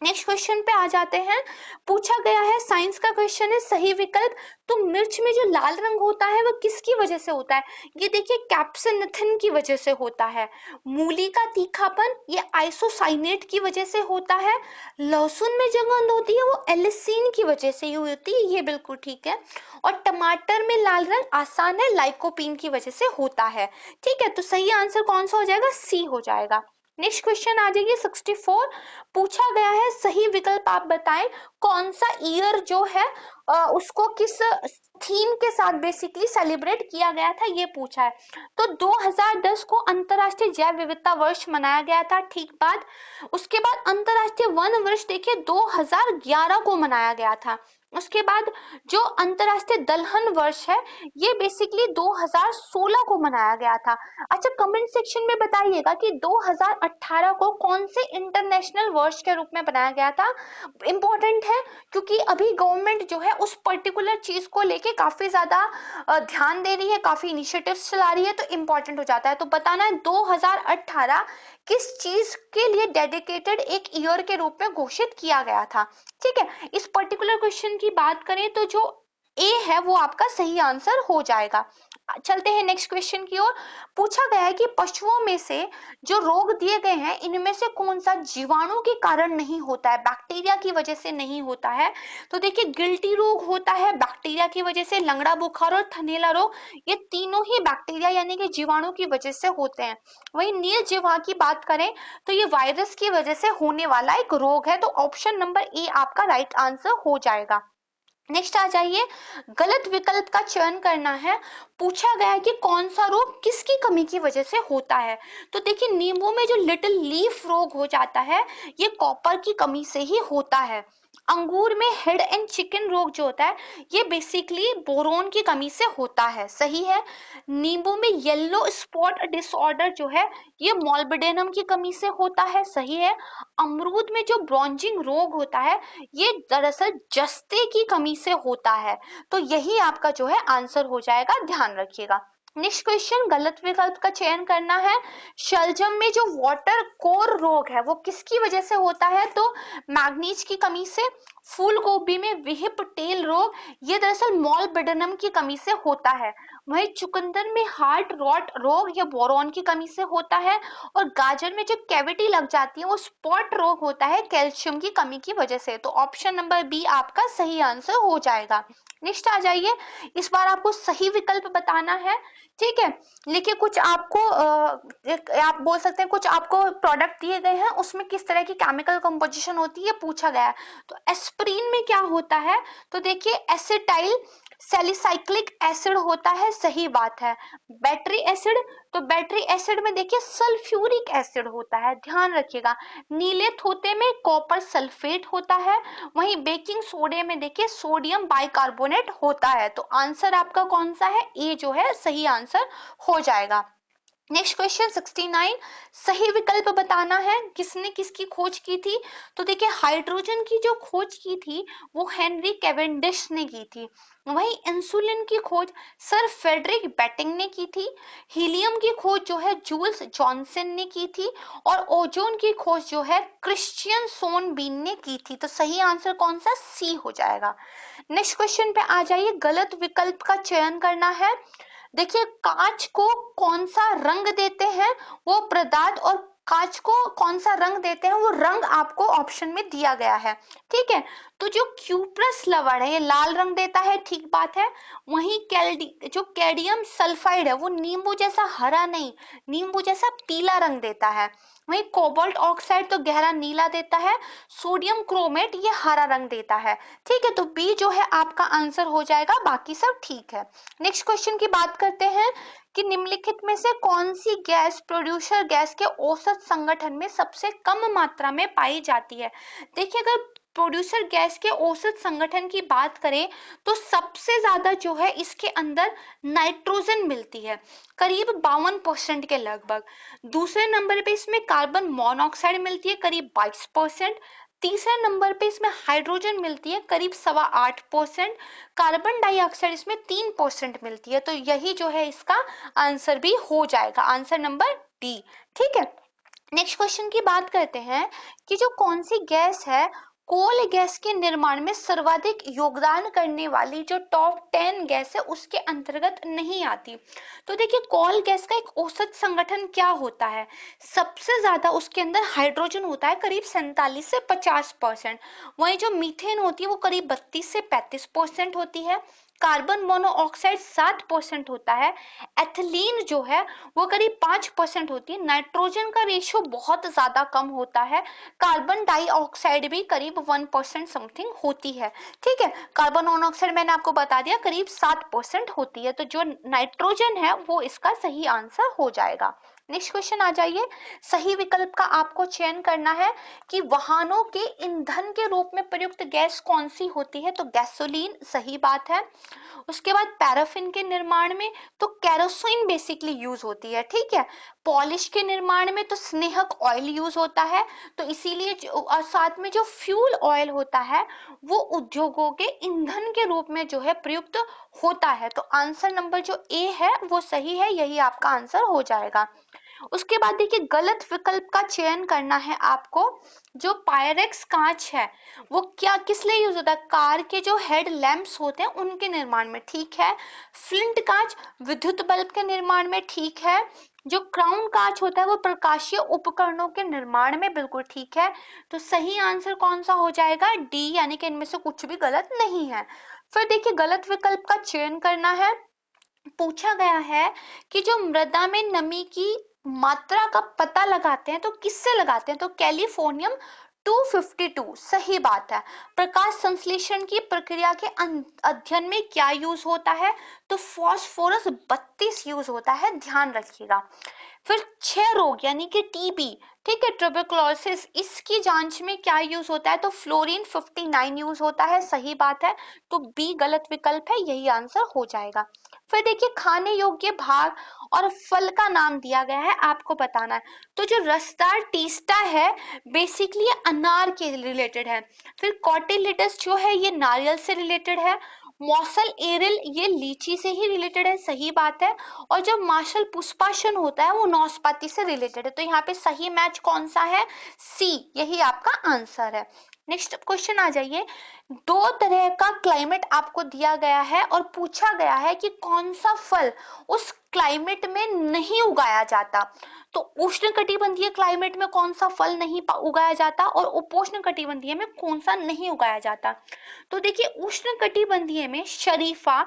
नेक्स्ट क्वेश्चन पे आ जाते हैं। पूछा गया है, साइंस का क्वेश्चन है, सही विकल्प। तो मिर्च में जो लाल रंग होता है वो किसकी वजह से होता है, ये देखिए कैप्सिनथिन की वजह से होता है। मूली का तीखापन, ये आइसोसाइनेट की वजह से होता है। लहसुन में जो गंध होती है वो एलिसिन की वजह से ही होती है, ये बिल्कुल ठीक है। और टमाटर में लाल रंग आसान है, लाइकोपीन की वजह से होता है। ठीक है, तो सही आंसर कौन सा हो जाएगा, सी हो जाएगा। नेक्स्ट क्वेश्चन आ जाइए 64। पूछा गया है, सही विकल्प आप बताएं। कौन सा ईयर जो है उसको किस थीम के साथ बेसिकली सेलिब्रेट किया गया था, ये पूछा है। तो 2010 को अंतरराष्ट्रीय जैव विविधता वर्ष मनाया गया था। ठीक बात। उसके बाद अंतरराष्ट्रीय वन वर्ष देखिए 2011 को मनाया गया था। उसके बाद जो अंतरराष्ट्रीय दलहन वर्ष है ये बेसिकली 2016 को मनाया गया था। अच्छा, कमेंट सेक्शन में बताइएगा कि 2018 को कौन से इंटरनेशनल वर्ष के रूप में बनाया गया था। इंपॉर्टेंट है क्योंकि अभी गवर्नमेंट जो है उस पर्टिकुलर चीज को लेके काफी ज्यादा ध्यान दे रही है, काफी इनिशिएटिव्स चला रही है, तो इंपॉर्टेंट हो जाता है। तो बताना है 2018 किस चीज के लिए डेडिकेटेड एक ईयर के रूप में घोषित किया गया था। ठीक है, इस पर्टिकुलर क्वेश्चन की बात करें तो जो ए है वो आपका सही आंसर हो जाएगा। चलते हैं नेक्स्ट क्वेश्चन की ओर। पूछा गया है कि पशुओं में से जो रोग दिए गए हैं इनमें से कौन सा जीवाणु के कारण नहीं होता है, बैक्टीरिया की वजह से नहीं होता है। तो देखिए गिल्टी रोग होता है बैक्टीरिया की वजह से, लंगड़ा बुखार और थनैला रोग ये तीनों ही बैक्टीरिया यानी कि जीवाणु की वजह से होते हैं। वहीं नील जिह्वा की बात करें तो ये वायरस की वजह से होने वाला एक रोग है। तो ऑप्शन नंबर ए आपका राइट आंसर हो जाएगा। नेक्स्ट आ जाइए, गलत विकल्प का चयन करना है। पूछा गया है कि कौन सा रोग किसकी कमी की वजह से होता है। तो देखिए नींबू में जो लिटिल लीफ रोग हो जाता है ये कॉपर की कमी से ही होता है। अंगूर में हेड एंड चिकन रोग जो होता है ये बेसिकली बोरोन की कमी से होता है, सही है। नींबू में येलो स्पॉट डिसऑर्डर जो है ये मॉल्बिडेनम की कमी से होता है, सही है। अमरूद में जो ब्रॉन्जिंग रोग होता है ये दरअसल जस्ते की कमी से होता है। तो यही आपका जो है आंसर हो जाएगा, ध्यान रखिएगा। नेक्स्ट क्वेश्चन, गलत विकल्प का चयन करना है। शलजम में जो वाटर कोर रोग है वो किसकी वजह से होता है, तो मैग्नीज की कमी से। फूल गोभी में विहिप टेल रोग ये दरअसल मॉल्बिडेनम की कमी से होता है। वहीं चुकंदर में हार्ट रॉट रोग ये बोरॉन की कमी से होता है। और गाजर में जो कैविटी लग जाती है वो स्पॉट रोग होता है कैल्शियम की कमी की वजह से। तो ऑप्शन नंबर बी आपका सही आंसर हो जाएगा। नेक्स्ट आ जाइए, इस बार आपको सही विकल्प बताना है। ठीक है, लेकिन कुछ आपको आप बोल सकते हैं कुछ आपको प्रोडक्ट दिए गए हैं उसमें किस तरह की केमिकल कंपोजिशन होती है पूछा गया है। तो एस्प्रिन में क्या होता है, तो देखिए एसिटाइल सैलिसाइक्लिक एसिड होता है, सही बात है। बैटरी एसिड, तो बैटरी एसिड में देखिए सल्फ्यूरिक एसिड होता है, ध्यान रखिएगा। नीले थोते में कॉपर सल्फेट होता है, वहीं बेकिंग सोडे में देखिए सोडियम बाइकार्बोनेट होता है। तो आंसर आपका कौन सा है, ए जो है सही आंसर हो जाएगा। नेक्स्ट क्वेश्चन 69, सही विकल्प बताना है, किसने किसकी खोज की थी। तो देखिए हाइड्रोजन की जो खोज की थी वो हेनरी कैवेंडिश ने की थी, वहीं इंसुलिन की खोज सर फ्रेडरिक बेटिंग ने की थी, हीलियम की खोज जो है जूल्स जॉनसन ने की थी, और ओजोन की खोज जो है क्रिश्चियन सोनबीन ने की थी। तो सही आंसर कौन सा, सी हो जाएगा। नेक्स्ट क्वेश्चन पे आ जाइए, गलत विकल्प का चयन करना है। देखिए कांच को कौन सा रंग देते हैं, वो पदार्थ, और कांच को कौन सा रंग देते हैं वो रंग आपको ऑप्शन में दिया गया है, ठीक है। तो जो क्यूप्रस लवण है ये लाल रंग देता है, ठीक बात है। वहीं जो कैडियम सल्फाइड है वो नींबू जैसा हरा नहीं, नींबू जैसा पीला रंग देता है। वहीं कोबाल्ट ऑक्साइड तो गहरा नीला देता है, सोडियम क्रोमेट ये हरा रंग देता है, ठीक है। तो बी जो है आपका आंसर हो जाएगा, बाकी सब ठीक है। नेक्स्ट क्वेश्चन की बात करते हैं कि निम्नलिखित में से कौन सी गैस प्रोड्यूसर गैस के औसत संगठन में सबसे कम मात्रा में पाई जाती है। देखिए अगर प्रोड्यूसर गैस के औसत संगठन की बात करें तो सबसे ज्यादा जो है इसके अंदर नाइट्रोजन मिलती है, करीब 52% के लगभग। दूसरे नंबर पे इसमें कार्बन मोनोऑक्साइड मिलती है करीब 22%। तीसरे नंबर पे इसमें हाइड्रोजन मिलती है करीब 8.25%। कार्बन डाइऑक्साइड इसमें 3% मिलती है। तो यही जो है इसका आंसर भी हो जाएगा, आंसर नंबर डी, ठीक है। नेक्स्ट क्वेश्चन की बात करते हैं कि जो कौन सी गैस है कोल गैस के निर्माण में सर्वाधिक योगदान करने वाली, जो टॉप 10 गैस है उसके अंतर्गत नहीं आती। तो देखिए कोल गैस का एक औसत संगठन क्या होता है, सबसे ज्यादा उसके अंदर हाइड्रोजन होता है करीब 47 से 50%। वहीं जो मीथेन होती है वो करीब 32 से 35% होती है। कार्बन मोनोऑक्साइड 7% होता है। एथिलीन जो है वो करीब 5% होती है। नाइट्रोजन का रेशियो बहुत ज्यादा कम होता है। कार्बन डाइऑक्साइड भी करीब 1% समथिंग होती है, ठीक है। कार्बन मोनोऑक्साइड मैंने आपको बता दिया करीब 7% होती है। तो जो नाइट्रोजन है वो इसका सही आंसर हो जाएगा। नेक्स्ट क्वेश्चन आ जाइए, सही विकल्प का आपको चयन करना है कि वाहनों के ईंधन के रूप में प्रयुक्त गैस कौन सी होती है। तो गैसोलीन सही बात है। उसके बाद पैराफिन के निर्माण में तो केरोसिन बेसिकली यूज होती है, ठीक है। पॉलिश के निर्माण में तो स्नेहक ऑयल यूज होता है। तो इसीलिए और साथ में जो फ्यूल ऑयल होता है वो उद्योगों के ईंधन के रूप में जो है प्रयुक्त होता है। तो आंसर नंबर जो ए है वो सही है, यही आपका आंसर हो जाएगा। उसके बाद देखिए गलत विकल्प का चयन करना है आपको। जो पायरेक्स कांच है वो क्या किस लिए यूज होता है, कार के जो हेड लैंप्स होते हैं उनके निर्माण में, ठीक है। फ्लिंट कांच विद्युत बल्ब के निर्माण में, ठीक है। जो क्राउन कांच होता है वो प्रकाशीय उपकरणों के निर्माण में, बिल्कुल ठीक है। तो सही आंसर कौन सा हो जाएगा, डी, यानी कि इनमें से कुछ भी गलत नहीं है। फिर देखिए गलत विकल्प का चयन करना है। पूछा गया है कि जो मृदा में नमी की मात्रा का पता लगाते हैं तो किससे लगाते हैं। तो कैलिफोर्नियम 252 सही बात है। प्रकाश संश्लेषण की प्रक्रिया के अध्ययन में क्या यूज होता है। तो फास्फोरस 32 यूज होता है, ध्यान रखिएगा। फिर 6 रोग यानी कि टीबी, ठीक है, ट्यूबरकुलोसिस, इसकी जांच में क्या यूज होता है। तो फ्लोरीन 59 यूज होता है, सही बात है। तो बी गलत विकल्प है, यही आंसर हो जाएगा। फिर देखिए खाने योग्य भाग और फल का नाम दिया गया है, आपको बताना है। तो जो रसदार टीस्टा है बेसिकली अनार के रिलेटेड है। फिर कॉटिलिडस जो है ये नारियल से रिलेटेड है। मौसल एरिल ये लीची से ही रिलेटेड है, सही बात है। और जो मार्शल पुष्पासन होता है वो नाशपाती से रिलेटेड है। तो यहाँ पे सही मैच कौन सा है, सी, यही आपका आंसर है। नेक्स्ट क्वेश्चन आ जाइए, 2 तरह का क्लाइमेट आपको दिया गया है और पूछा गया है कि कौन सा फल उस क्लाइमेट में नहीं उगाया जाता। तो उष्णकटिबंधीय क्लाइमेट में कौन सा फल नहीं उगाया जाता और उपोष्णकटिबंधीय में कौन सा नहीं उगाया जाता। तो देखिए उष्णकटिबंधीय में शरीफा,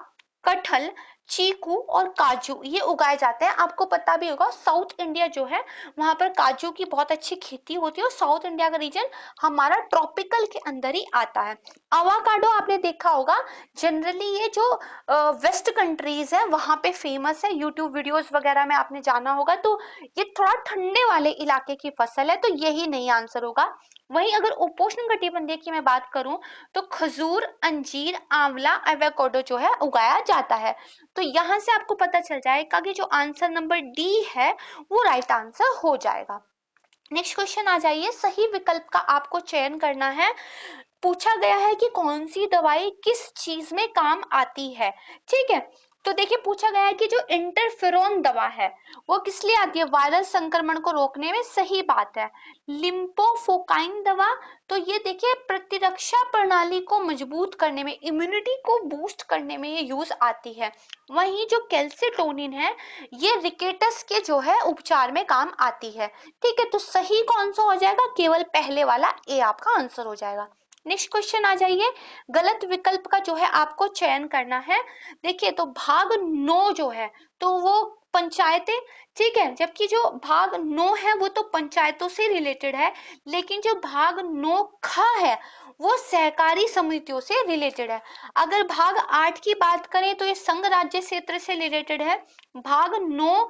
कटहल, चीकू और काजू ये उगाए जाते हैं। आपको पता भी होगा साउथ इंडिया जो है वहां पर काजू की बहुत अच्छी खेती होती है और साउथ इंडिया का रीजन हमारा ट्रॉपिकल के अंदर ही आता है। अवाकाडो आपने देखा होगा, जनरली ये जो वेस्ट कंट्रीज है वहां पे फेमस है, यूट्यूब वीडियोस वगैरह में आपने जाना होगा। तो ये थोड़ा ठंडे वाले इलाके की फसल है, तो यही नहीं आंसर होगा। वहीं अगर उपोष्ण कटिबंधीय की मैं बात करूं तो खजूर, अंजीर, आंवला, एवोकाडो जो है उगाया जाता है। तो यहाँ से आपको पता चल जाएगा कि जो आंसर नंबर डी है वो राइट आंसर हो जाएगा। नेक्स्ट क्वेश्चन आ जाइए, सही विकल्प का आपको चयन करना है। पूछा गया है कि कौन सी दवाई किस चीज में काम आती है। ठीक है, तो देखिए पूछा गया है कि जो इंटरफेरोन दवा है वो किस लिए आती है, वायरल संक्रमण को रोकने में, सही बात है। लिम्फोफोकाइन दवा, तो ये देखिए प्रतिरक्षा प्रणाली को मजबूत करने में, इम्यूनिटी को बूस्ट करने में ये यूज आती है। वहीं जो कैल्सिटोनिन है ये रिकेटस के जो है उपचार में काम आती है। ठीक है, तो सही कौन सा हो जाएगा, केवल पहले वाला ए आपका आंसर हो जाएगा। नेक्स्ट क्वेश्चन आ जाइए, गलत विकल्प का जो है आपको चयन करना है। देखिए तो भाग 9 जो है तो वो पंचायतें, ठीक है, जबकि जो भाग 9 है वो तो पंचायतों से रिलेटेड है, लेकिन जो भाग 9 ख है वो सहकारी समितियों से रिलेटेड है। अगर भाग 8 की बात करें तो ये संघ राज्य क्षेत्र से रिलेटेड है। भाग 9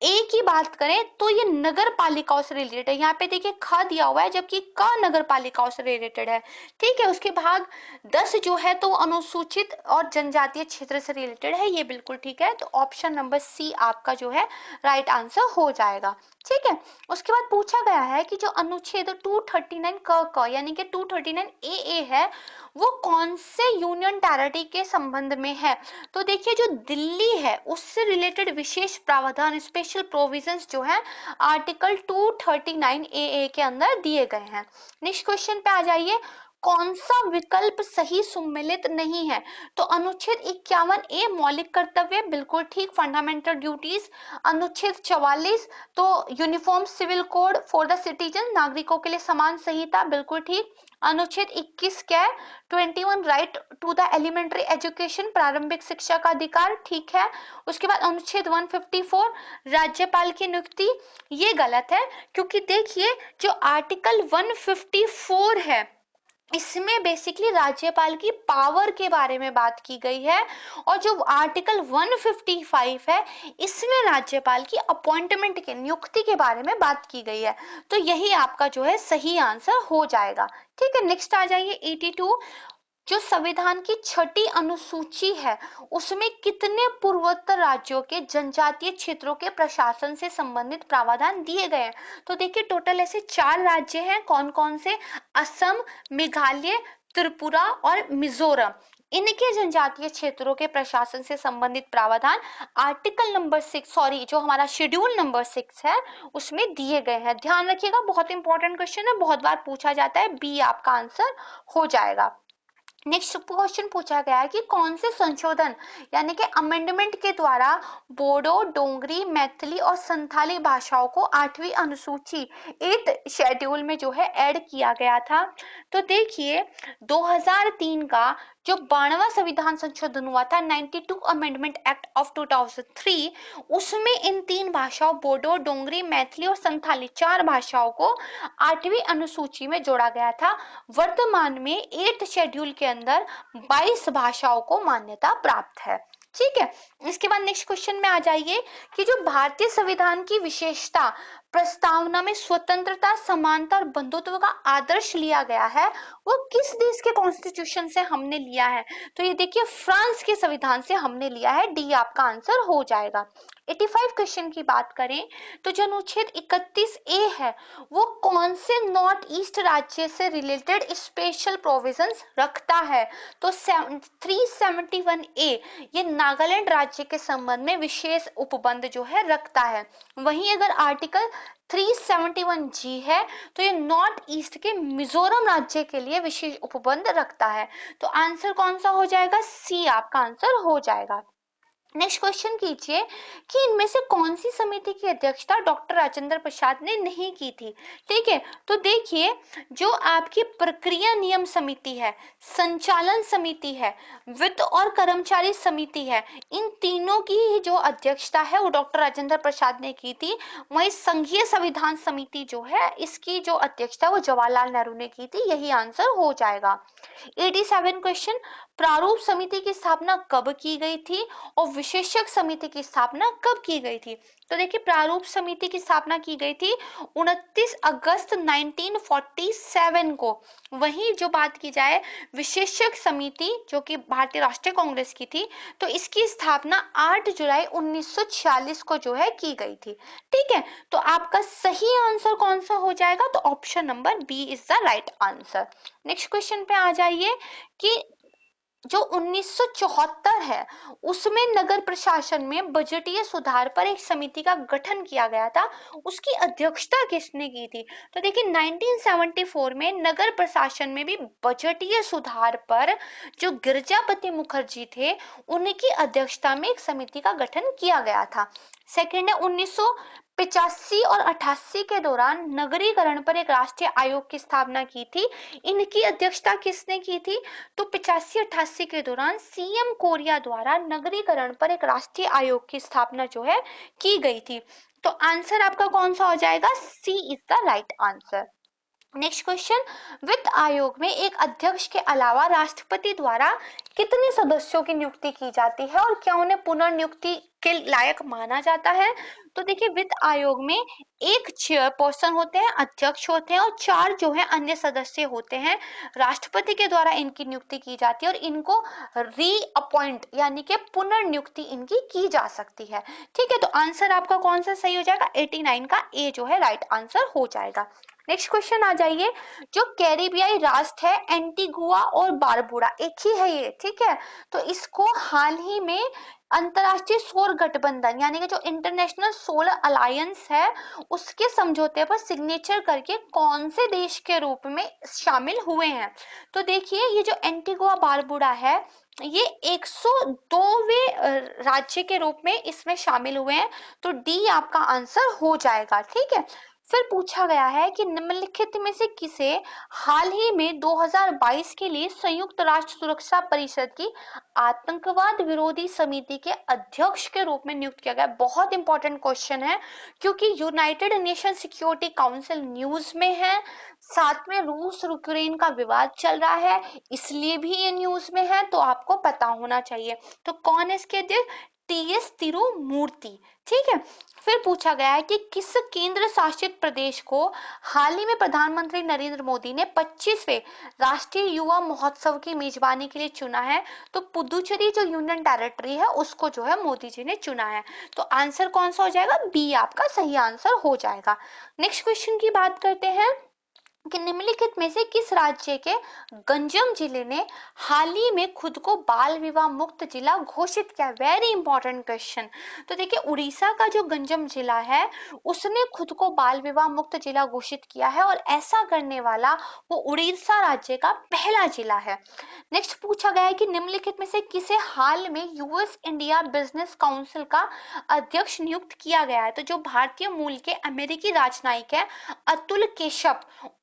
ए की बात करें तो ये नगर पालिकाओं से रिलेटेड है। यहाँ पे देखिए ख दिया हुआ है जबकि क नगर पालिकाओं से रिलेटेड है। ठीक है, उसके भाग 10 जो है तो अनुसूचित और जनजातीय क्षेत्र से रिलेटेड है, ये बिल्कुल ठीक है। तो ऑप्शन नंबर सी आपका जो है राइट आंसर हो जाएगा। ठीक है, उसके बाद पूछा गया है कि जो अनुच्छेद 239 क यानी कि 239 ए है वो कौन से यूनियन टेरिटरी के संबंध में है। तो देखिए जो दिल्ली है उससे रिलेटेड विशेष प्रावधान, स्पेशल प्रोविजंस जो है आर्टिकल 239 ए के अंदर दिए गए हैं। नेक्स्ट क्वेश्चन पे आ जाइए, कौन सा विकल्प सही सम्मिलित नहीं है। तो अनुच्छेद 51 ए मौलिक कर्तव्य, बिल्कुल ठीक। फंडामेंटल ड्यूटीज, अनुच्छेद 44 तो uniform civil code for the citizen, नागरिकों के लिए समान संहिता, बिल्कुल ठीक। अनुच्छेद 21 क्या है, 21 right to the elementary education, प्रारंभिक शिक्षा का अधिकार, ठीक है। उसके बाद अनुच्छेद 154 राज्यपाल की नियुक्ति, ये गलत है, क्योंकि देखिए जो आर्टिकल 154 है इसमें बेसिकली राज्यपाल की पावर के बारे में बात की गई है, और जो आर्टिकल 155 है इसमें राज्यपाल की अपॉइंटमेंट के, नियुक्ति के बारे में बात की गई है। तो यही आपका जो है सही आंसर हो जाएगा। ठीक है, नेक्स्ट आ जाइए 82, जो संविधान की छठी अनुसूची है उसमें कितने पूर्वोत्तर राज्यों के जनजातीय क्षेत्रों के प्रशासन से संबंधित प्रावधान दिए गए हैं। तो देखिए टोटल ऐसे 4 राज्य हैं, कौन कौन से, असम, मेघालय, त्रिपुरा और मिजोरम। इनके जनजातीय क्षेत्रों के प्रशासन से संबंधित प्रावधान आर्टिकल नंबर 6, सॉरी जो हमारा शेड्यूल नंबर 6 है उसमें दिए गए हैं। ध्यान रखिएगा, बहुत इंपॉर्टेंट क्वेश्चन है, बहुत बार पूछा जाता है, बी आपका आंसर हो जाएगा। नेक्स्ट क्वेश्चन पूछा गया है कि कौन से संशोधन यानी कि अमेंडमेंट के द्वारा बोडो, डोंगरी, मैथिली और संथाली भाषाओं को 8वीं अनुसूची 8 शेड्यूल में जो है ऐड किया गया था। तो देखिए 2003 का जो 92वां संविधान संशोधन हुआ था 92 अमेंडमेंट एक्ट ऑफ 2003, उसमें इन 3 भाषाओं बोडो, डोंगरी, मैथिली और संथाली 4 भाषाओं को 8वीं अनुसूची में जोड़ा गया था। वर्तमान में 8 शेड्यूल के अंदर 22 भाषाओं को मान्यता प्राप्त है। ठीक है, इसके बाद नेक्स्ट क्वेश्चन में आ जाइए कि जो भारतीय संविधान की विशेषता प्रस्तावना में स्वतंत्रता, समानता और बंधुत्व का आदर्श लिया गया है वो किस देश के कॉन्स्टिट्यूशन से हमने लिया है। तो ये देखिए फ्रांस के संविधान से हमने लिया है, डी आपका आंसर हो जाएगा। 85 क्वेश्चन की बात करें तो जो अनुच्छेद 31 ए है वो कौन से नॉर्थ ईस्ट राज्य से रिलेटेड स्पेशल प्रोविजंस रखता है। तो 371 ए ये नागालैंड राज्य के संबंध में विशेष उपबंध जो है रखता है। वहीं अगर आर्टिकल 371 जी है तो ये नॉर्थ ईस्ट के मिजोरम राज्य के लिए विशेष उपबंध रखता है। तो आंसर कौन सा हो जाएगा, सी आपका आंसर हो जाएगा। नेक्स्ट क्वेश्चन कीजिए कि इनमें से कौन सी समिति की अध्यक्षता डॉक्टर राजेंद्र प्रसाद ने नहीं की थी। ठीक है, तो देखिए जो आपकी प्रक्रिया नियम समिति है, संचालन समिति है, वित्त और कर्मचारी समिति है, इन तीनों की जो अध्यक्षता है वो डॉक्टर राजेंद्र प्रसाद ने की थी। वहीं संघीय संविधान समिति जो है इसकी जो अध्यक्षता वो जवाहरलाल नेहरू ने की थी। यही आंसर हो जाएगा। 87 क्वेश्चन, प्रारूप समिति की स्थापना कब की गई थी और विशेषज्ञ समिति की स्थापना कब की गई थी। तो देखिए प्रारूप समिति की स्थापना की गई थी 29 अगस्त 1947 को। वहीं जो बात की जाए विशेषज्ञ समिति जो कि भारतीय राष्ट्रीय कांग्रेस की थी, तो इसकी स्थापना 8 जुलाई 1946 को जो है की गई थी। ठीक है, तो आपका सही आंसर कौन सा हो जाएगा, तो option number B is the right answer. Next question पे आ जाइए कि जो 1974 है उसमें नगर प्रशासन में बजटीय सुधार पर एक समिति का गठन किया गया था, उसकी अध्यक्षता किसने की थी। तो देखिए 1974 में नगर प्रशासन में भी बजटीय सुधार पर जो गिरजापति मुखर्जी थे उनकी अध्यक्षता में एक समिति का गठन किया गया था। सेकेंड है 1985 और 88 के दौरान नगरीकरण पर एक राष्ट्रीय आयोग की स्थापना की थी। इनकी अध्यक्षता किसने की थी, तो 85-88 के दौरान सीएम कोरिया द्वारा नगरीकरण पर एक राष्ट्रीय आयोग की स्थापना जो है की गई थी। तो आंसर आपका कौन सा हो जाएगा, C is the right answer. Next question, वित्त आयोग में एक अध्यक्ष के अलावा राष्ट्रपति द्वारा कितने सदस्यों की नियुक्ति की जाती है और क्या उन्हें पुनर्नियुक्ति के लायक माना जाता है। तो देखिए वित्त आयोग में एक चेयरपर्सन होते हैं, अध्यक्ष होते हैं और 4 जो है अन्य सदस्य होते हैं। राष्ट्रपति के द्वारा इनकी नियुक्ति की जाती है और इनको रीअपॉइंट यानी कि पुनर्नियुक्ति इनकी की जा सकती है। ठीक है, तो आंसर आपका कौन सा सही हो जाएगा, 89 का ए जो है राइट आंसर हो जाएगा। नेक्स्ट क्वेश्चन आ जाइए, जो कैरिबियाई राष्ट्र है एंटीगुआ और बारबुडा एक ही है ये। ठीक है, तो इसको हाल ही में अंतरराष्ट्रीय सौर गठबंधन यानी कि जो इंटरनेशनल सोलर अलायंस है उसके समझौते पर सिग्नेचर करके कौन से देश के रूप में शामिल हुए हैं। तो देखिए ये जो एंटीगुआ बारबुडा है ये 102वें राज्य के रूप में इसमें शामिल हुए हैं। तो डी आपका आंसर हो जाएगा। ठीक है, फिर पूछा गया है कि निम्नलिखित में से किसे हाल ही में 2022 के लिए संयुक्त राष्ट्र सुरक्षा परिषद की आतंकवाद विरोधी समिति के अध्यक्ष के रूप में नियुक्त किया गया। बहुत इंपॉर्टेंट क्वेश्चन है क्योंकि United nation security council news में है, साथ में रूस और यूक्रेन का विवाद चल रहा है इसलिए भी ये न्यूज में है, तो आपको पता होना चाहिए। तो कौन है इसके अध्यक्ष, टीएस तिरुमूर्ति। ठीक है, फिर पूछा गया है कि किस केंद्र शासित प्रदेश को हाल ही में प्रधानमंत्री नरेंद्र मोदी ने 25वें राष्ट्रीय युवा महोत्सव की मेजबानी के लिए चुना है। तो पुदुचेरी जो यूनियन टेरिटरी है उसको जो है मोदी जी ने चुना है। तो आंसर कौन सा हो जाएगा, बी आपका सही आंसर हो जाएगा। नेक्स्ट क्वेश्चन की बात करते हैं कि निम्नलिखित में से किस राज्य के गंजम जिले ने हाल ही में खुद को बाल विवाह मुक्त जिला घोषित किया। Very important question. तो देखिए उड़ीसा का जो गंजम जिला है उसने खुद को बाल विवाह मुक्त जिला घोषित किया है और ऐसा करने वाला वो उड़ीसा राज्य का पहला जिला है। नेक्स्ट पूछा गया है कि निम्नलिखित में से किसे हाल में यूएस इंडिया बिजनेस काउंसिल का अध्यक्ष नियुक्त किया गया है। तो जो भारतीय मूल के अमेरिकी राजनयिक है अतुल केशव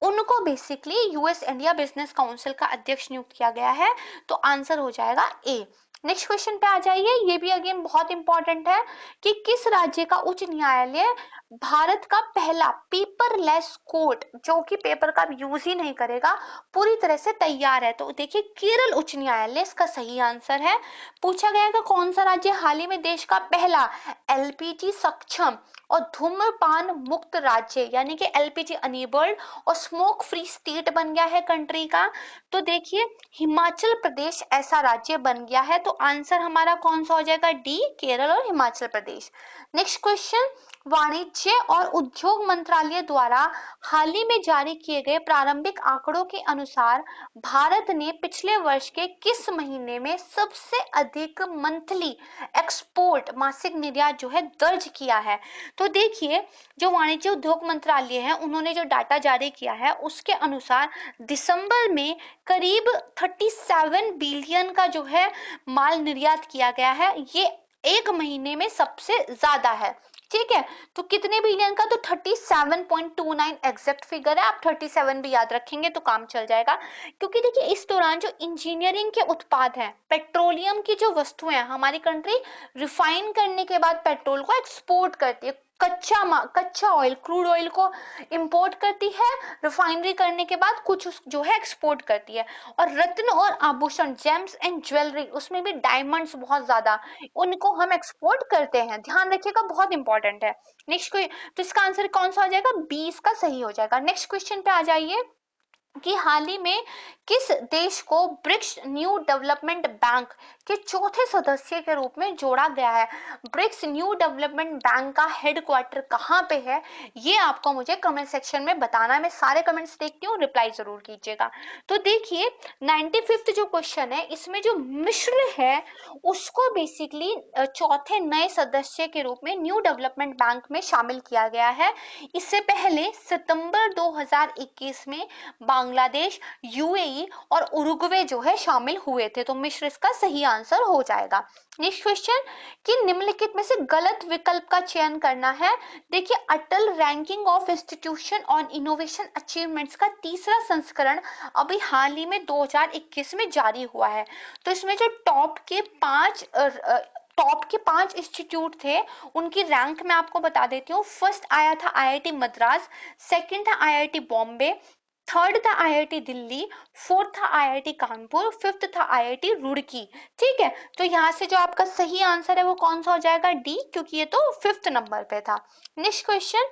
उनको basically US India business council का अध्यक्ष नियुक्त किया गया है। तो आंसर हो जाएगा ए। नेक्स्ट क्वेश्चन पे आ जाइए, ये भी अगेन बहुत इंपॉर्टेंट है कि किस राज्य का उच्च न्यायालय भारत का पहला पेपरलेस कोर्ट जो कि पेपर का यूज ही नहीं करेगा पूरी तरह से तैयार है। तो देखिए केरल उच्च न्यायालय इसका सही आंसर है। पूछा गया कि कौन सा राज्य हाल ही में देश का पहला एलपीजी सक्षम और धूम्रपान मुक्त राज्य यानी कि एलपीजी अनेबल्ड और स्मोक फ्री स्टेट बन गया है कंट्री का। तो देखिए हिमाचल प्रदेश ऐसा राज्य बन गया है। तो आंसर हमारा कौन सा हो जाएगा, डी केरल और हिमाचल प्रदेश। नेक्स्ट क्वेश्चन, वाणिज्य और उद्योग मंत्रालय द्वारा हाल ही में जारी किए गए प्रारंभिक आंकड़ों के अनुसार भारत ने पिछले वर्ष के किस महीने में सबसे अधिक मंथली एक्सपोर्ट मासिक निर्यात जो है दर्ज किया है। तो देखिए जो वाणिज्य उद्योग मंत्रालय है उन्होंने जो डाटा जारी किया है उसके अनुसार दिसंबर में करीब 37 बिलियन का जो है माल निर्यात किया गया है। ये एक महीने में सबसे ज्यादा है। ठीक है, तो कितने बिलियन का, तो 37.29 एग्जैक्ट फिगर है। आप 37 भी याद रखेंगे तो काम चल जाएगा। क्योंकि देखिए इस दौरान जो इंजीनियरिंग के उत्पाद हैं, पेट्रोलियम की जो वस्तुएं हैं, हमारी कंट्री रिफाइन करने के बाद पेट्रोल को एक्सपोर्ट करती है, कच्चा ऑयल, क्रूड ऑयल को इंपोर्ट करती है, रिफाइनरी करने के बाद कुछ जो है एक्सपोर्ट करती है। और रत्न और आभूषण, जेम्स एंड ज्वेलरी, उसमें भी डायमंड्स बहुत ज्यादा, उनको हम एक्सपोर्ट करते हैं। ध्यान रखिएगा, बहुत इंपॉर्टेंट है। नेक्स्ट कोई, तो इसका आंसर कौन सा हो जाएगा, 20 का सही हो जाएगा। नेक्स्ट क्वेश्चन पे आ जाइए कि हाल ही में किस देश को ब्रिक्स न्यू डेवलपमेंट बैंक के चौथे सदस्य के रूप में जोड़ा गया है। ब्रिक्स न्यू डेवलपमेंट बैंक का हेडक्वार्टर कहाँ पे है, ये आपको मुझे कमेंट सेक्शन में बताना है। मैं सारे कमेंट्स देखती हूँ, रिप्लाई जरूर कीजिएगा। तो देखिए 95वां जो क्वेश्चन है, इसमें जो मिस्र है उसको बेसिकली चौथे नए सदस्य के रूप में न्यू डेवलपमेंट बैंक में शामिल किया गया है। इससे पहले सितंबर 2021 में बांग्लादेश, यूएई और उरुग्वे जो है शामिल हुए थे। तो मिस्र इसका सही आंसर हो जाएगा। नेक्स्ट क्वेश्चन कि निम्नलिखित में से गलत विकल्प का चयन करना है। देखिए Atal ranking of institution on innovation achievements का तीसरा संस्करण अभी हाल ही में 2021 में जारी हुआ है। तो इसमें जो टॉप के 5 इंस्टीट्यूट थे, उनकी रैंक मैं आपको बता देती हूँ। फर्स्ट आया था आईआईटी मद्रास, सेकंड था आईआईटी बॉम्बे, थर्ड था आईआईटी दिल्ली, फोर्थ था आईआईटी कानपुर, फिफ्थ था आईआईटी रुड़की। ठीक है, तो यहाँ से जो आपका सही आंसर है वो कौन सा हो जाएगा, डी, क्योंकि ये तो 5th नंबर पे था। नेक्स्ट क्वेश्चन,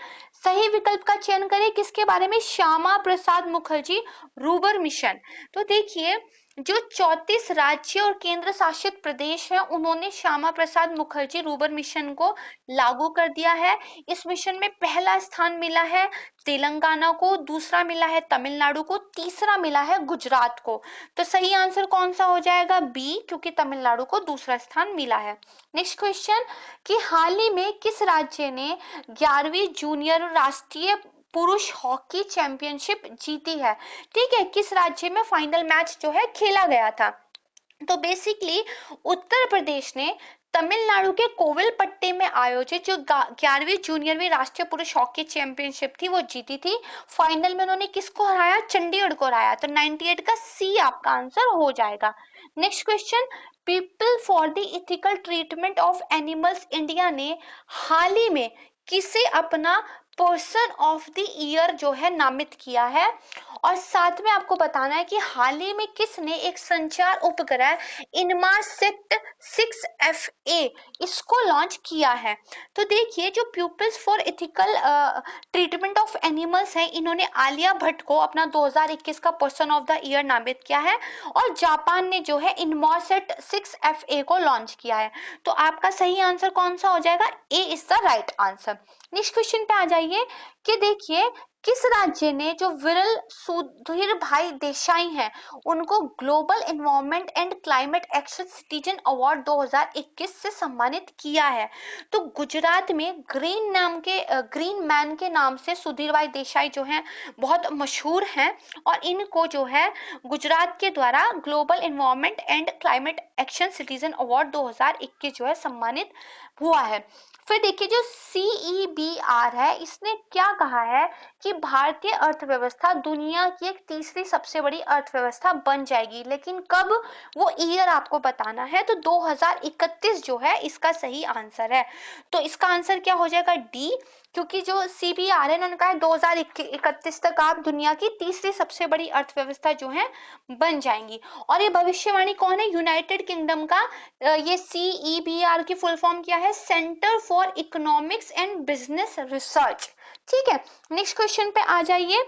सही विकल्प का चयन करें किसके बारे में, श्यामा प्रसाद मुखर्जी रूबर मिशन। तो देखिए जो 34 राज्य और केंद्र शासित प्रदेश है, उन्होंने श्यामा प्रसाद मुखर्जी रूबर मिशन को लागू कर दिया है। इस मिशन में पहला स्थान मिला है तेलंगाना को, दूसरा मिला है तमिलनाडु को, तीसरा मिला है गुजरात को। तो सही आंसर कौन सा हो जाएगा, बी, क्योंकि तमिलनाडु को दूसरा स्थान मिला है। नेक्स्ट क्वेश्चन कि हाल ही में किस राज्य ने 11वीं जूनियर राष्ट्रीय पुरुष हॉकी चैंपियनशिप जीती है। ठीक है, किस राज्य में फाइनल मैच जो है खेला गया था। तो बेसिकली उत्तर प्रदेश ने तमिलनाडु के कोविलपट्टी में आयोजित जो 11वीं जूनियरवीं राष्ट्रीय पुरुष हॉकी चैंपियनशिप थी वो जीती थी। फाइनल में उन्होंने किसको हराया, चंडीगढ़ को हराया। तो 98 का सी आपका आंसर हो जाएगा। Next question, people for the ethical treatment of animals India ने हाल ही में किसे अपना पर्सन ऑफ द ईयर जो है नामित किया है। और साथ में आपको बताना है कि हाल ही में किसने एक संचार उपग्रह इनमारसेट 6FA इसको लॉन्च किया है। तो देखिए जो peoples for ethical treatment of animals हैं, इन्होंने आलिया भट्ट को अपना 2021 का पर्सन ऑफ द ईयर नामित किया है। और जापान ने जो है इनमारसेट 6FA को लॉन्च किया है। तो आपका सही आंसर कौन सा हो जाएगा, A is the right answer. Next question पे आ जाइए कि देखिए किस राज्य ने जो विरल सुधीर भाई देसाई हैं, उनको global environment and climate action citizen award 2021 से सम्मानित किया है। तो गुजरात में ग्रीन मैन के नाम से सुधीर भाई देसाई जो हैं बहुत मशहूर हैं, और इनको जो है गुजरात के द्वारा global environment and climate action citizen award 2021 जो है सम्मानित हुआ है। फिर देखिए जो CEBR है, इसने क्या कहा है कि भारतीय अर्थव्यवस्था दुनिया की एक तीसरी सबसे बड़ी अर्थव्यवस्था बन जाएगी। लेकिन कब, वो ईयर आपको बताना है। तो 2031 जो है इसका सही आंसर है। तो इसका आंसर क्या हो जाएगा, डी, क्योंकि जो CBR है उन्होंने कहा है 2031 तक आप दुनिया की तीसरी सबसे बड़ी अर्थव्यवस्था जो है बन जाएंगी। और ये भविष्यवाणी कौन है, यूनाइटेड किंगडम का ये CEBR की फुल फॉर्म क्या है, centre for economics and business research. ठीक है, नेक्स्ट क्वेश्चन पे आ जाइए।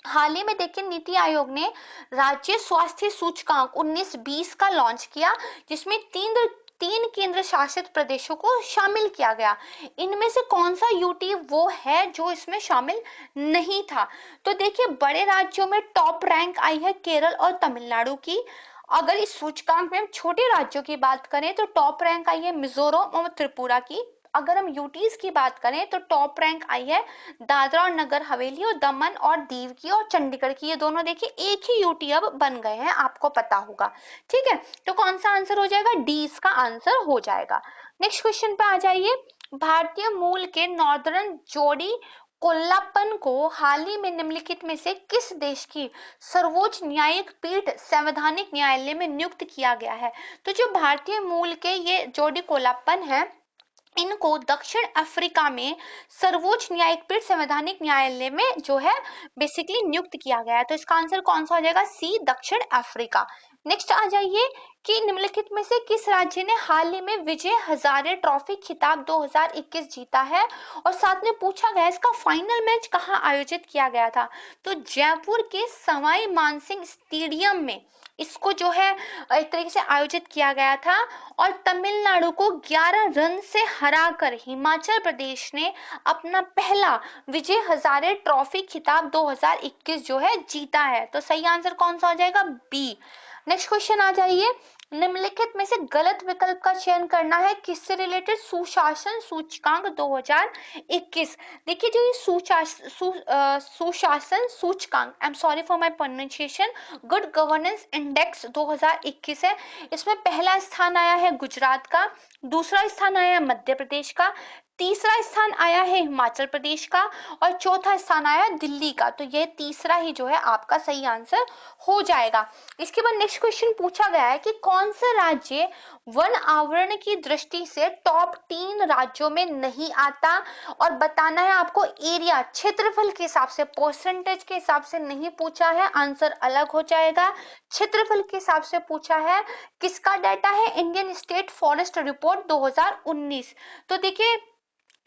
हाल ही में देखिए नीति आयोग ने राज्य स्वास्थ्य सूचकांक 19-20 का लॉन्च किया, जिसमें तीन केंद्र शासित प्रदेशों को शामिल किया गया। इनमें से कौन सा यूटी वो है जो इसमें शामिल नहीं था। तो देखिए बड़े राज्यों में टॉप रैंक आई है केरल और तमिलनाडु की। अगर इस सूचकांक में हम छोटे राज्यों की बात करें तो टॉप रैंक आई है मिजोरम और त्रिपुरा की। अगर हम यूटीज की बात करें तो टॉप रैंक आई है दादरा और नगर हवेली और दमन और दीव की और चंडीगढ़ की। ये दोनों देखिए एक ही यूटी अब बन गए हैं, आपको पता होगा। ठीक है, तो कौन सा आंसर हो जाएगा, डी इसका आंसर हो जाएगा। नेक्स्ट क्वेश्चन पे आ जाइए। भारतीय मूल के नॉर्दर्न जोड़ी कोल्लापन को हाल ही में निम्नलिखित में से किस देश की सर्वोच्च न्यायिक पीठ संवैधानिक न्यायालय में नियुक्त किया गया है? तो जो भारतीय मूल के ये जोड़ी कोल्लापन है, इनको दक्षिण अफ्रीका में सर्वोच्च न्यायिक पीठ संवैधानिक न्यायालय में जो है बेसिकली नियुक्त किया गया है। तो इसका आंसर कौन सा हो जाएगा? सी, दक्षिण अफ्रीका। नेक्स्ट आ जाइए कि निम्नलिखित में से किस राज्य ने हाल ही में विजय हजारे ट्रॉफी खिताब 2021 जीता है? और साथ में पूछा गया इसका फाइनल मैच कहाँ आयोजित किया गया था? तो जयपुर के सवाई मानसिंह स्टेडियम में इसको जो है एक तरीके से आयोजित किया गया था और तमिलनाडु को 11 रन से हराकर हिमाचल प्रदेश ने अपना पहला विजय हजारे ट्रॉफी खिताब 2021 जो है जीता है। तो सही आंसर कौन सा हो जाएगा? बी। नेक्स्ट क्वेश्चन आ जाइए। निम्नलिखित में से गलत विकल्प का चयन करना है किससे रिलेटेड? सुशासन सूचकांक 2021। देखिए जो ये सुशासन सूचकांक, I am sorry for my pronunciation, good governance index 2021 है। इसमें पहला स्थान आया है गुजरात का, दूसरा स्थान आया है मध्य प्रदेश का, तीसरा स्थान आया है हिमाचल प्रदेश का और चौथा स्थान आया है दिल्ली का। तो ये तीसरा ही जो है आपका सही आंसर हो जाएगा। इसके बाद नेक्स्ट क्वेश्चन पूछा गया है कि कौन सा राज्य वन आवरण की दृष्टि से टॉप 3 राज्यों में नहीं आता? और बताना है आपको एरिया, क्षेत्रफल के हिसाब से, परसेंटेज के हिसाब से नहीं पूछा है, आंसर अलग हो जाएगा। क्षेत्रफल के हिसाब से पूछा है। किसका डाटा है? Indian state forest report 2019। तो देखिए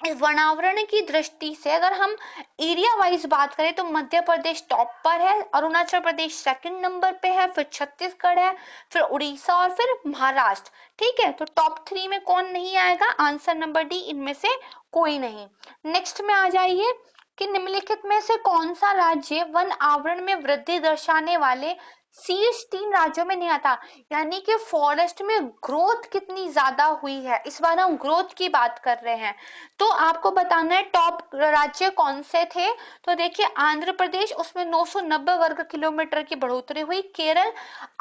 वनावरण की दृष्टि से अगर हम एरिया वाइज बात करें तो मध्य प्रदेश टॉप पर है, अरुणाचल प्रदेश सेकंड नंबर पे है, फिर छत्तीसगढ़ है, फिर उड़ीसा और फिर महाराष्ट्र। ठीक है, तो टॉप 3 में कौन नहीं आएगा? आंसर नंबर डी, इनमें से कोई नहीं। नेक्स्ट में आ जाइए कि निम्नलिखित में से कौन सा राज्य वन आवरण में वृद्धि दर्शाने वाले शीर्ष 3 राज्यों में नहीं आता? यानी कि फॉरेस्ट में ग्रोथ कितनी ज्यादा हुई है, इस बार हम ग्रोथ की बात कर रहे हैं। तो आपको बताना है टॉप राज्य कौन से थे। तो देखिए आंध्र प्रदेश, उसमें 990 वर्ग किलोमीटर की बढ़ोतरी हुई, केरल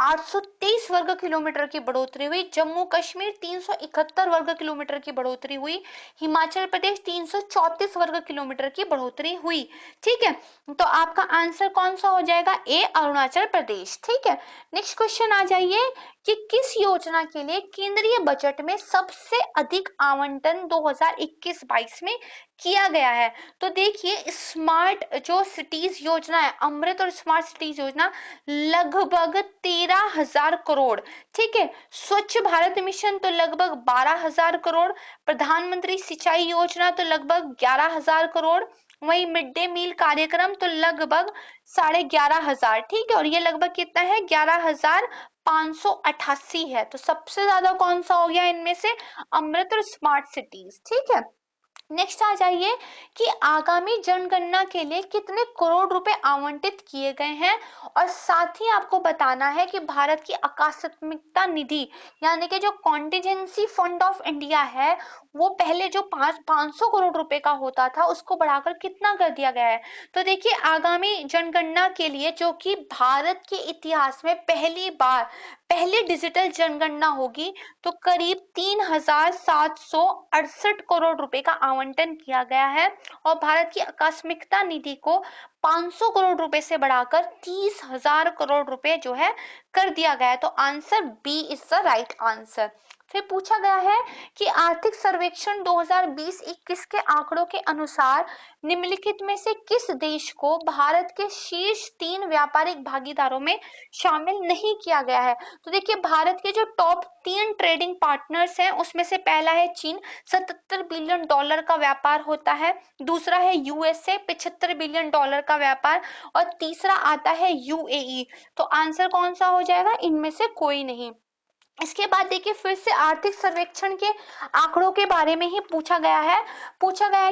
823 वर्ग किलोमीटर की बढ़ोतरी हुई, जम्मू कश्मीर 371 वर्ग किलोमीटर की बढ़ोतरी हुई, हिमाचल प्रदेश 334 वर्ग किलोमीटर की बढ़ोतरी हुई। ठीक है, तो आपका आंसर कौन सा हो जाएगा? ए, अरुणाचल प्रदेश। ठीक है, नेक्स्ट क्वेश्चन आ जाइए कि किस योजना के लिए केंद्रीय बजट में सबसे अधिक आवंटन 2021-22 में किया गया है? तो देखिए स्मार्ट जो सिटीज योजना है, अमृत और स्मार्ट सिटीज योजना, लगभग 13,000 करोड़। ठीक है, स्वच्छ भारत मिशन तो लगभग 12,000 करोड़, प्रधानमंत्री सिंचाई योजना तो लगभग 11,000 करोड़, वही मिड डे मील कार्यक्रम तो लगभग 11,500। ठीक है, और ये लगभग कितना है? 11,588 है। तो सबसे ज्यादा कौन सा हो गया इनमें से? अमृत और स्मार्ट सिटीज। ठीक है, नेक्स्ट आ जाइए कि आगामी जनगणना के लिए कितने करोड़ रुपए आवंटित किए गए हैं? और साथ ही आपको बताना है कि भारत की आकस्मिकता निधि यानी कि जो कॉन्टिजेंसी फंड ऑफ इंडिया है, वो पहले जो 500 करोड़ रुपए का होता था उसको बढ़ाकर कितना कर दिया गया है? तो देखिए आगामी जनगणना के लिए, जो कि भारत के इतिहास में पहली डिजिटल जनगणना होगी, तो करीब 3,768 करोड़ रुपए का आवंटन किया गया है और भारत की आकस्मिकता निधि को 500 करोड़ रुपए से बढ़ाकर 30,000 करोड़ रुपए जो है कर दिया गया है। तो answer B is the right answer. फिर पूछा गया है कि आर्थिक सर्वेक्षण 2020-21 के आंकड़ों के अनुसार निम्नलिखित में से किस देश को भारत के शीर्ष 3 व्यापारिक भागीदारों में शामिल नहीं किया गया है? तो देखिए भारत के जो टॉप 3 ट्रेडिंग पार्टनर्स हैं उसमें से पहला है चीन, 77 बिलियन डॉलर का व्यापार होता है, दूसरा है यूएसए, 75 बिलियन डॉलर का व्यापार, और तीसरा आता है यूएई। तो आंसर कौन सा हो जाएगा? इनमें से कोई नहीं। इसके बाद देखिए फिर से आर्थिक सर्वेक्षण के आंकड़ों के बारे में ही पूछा गया है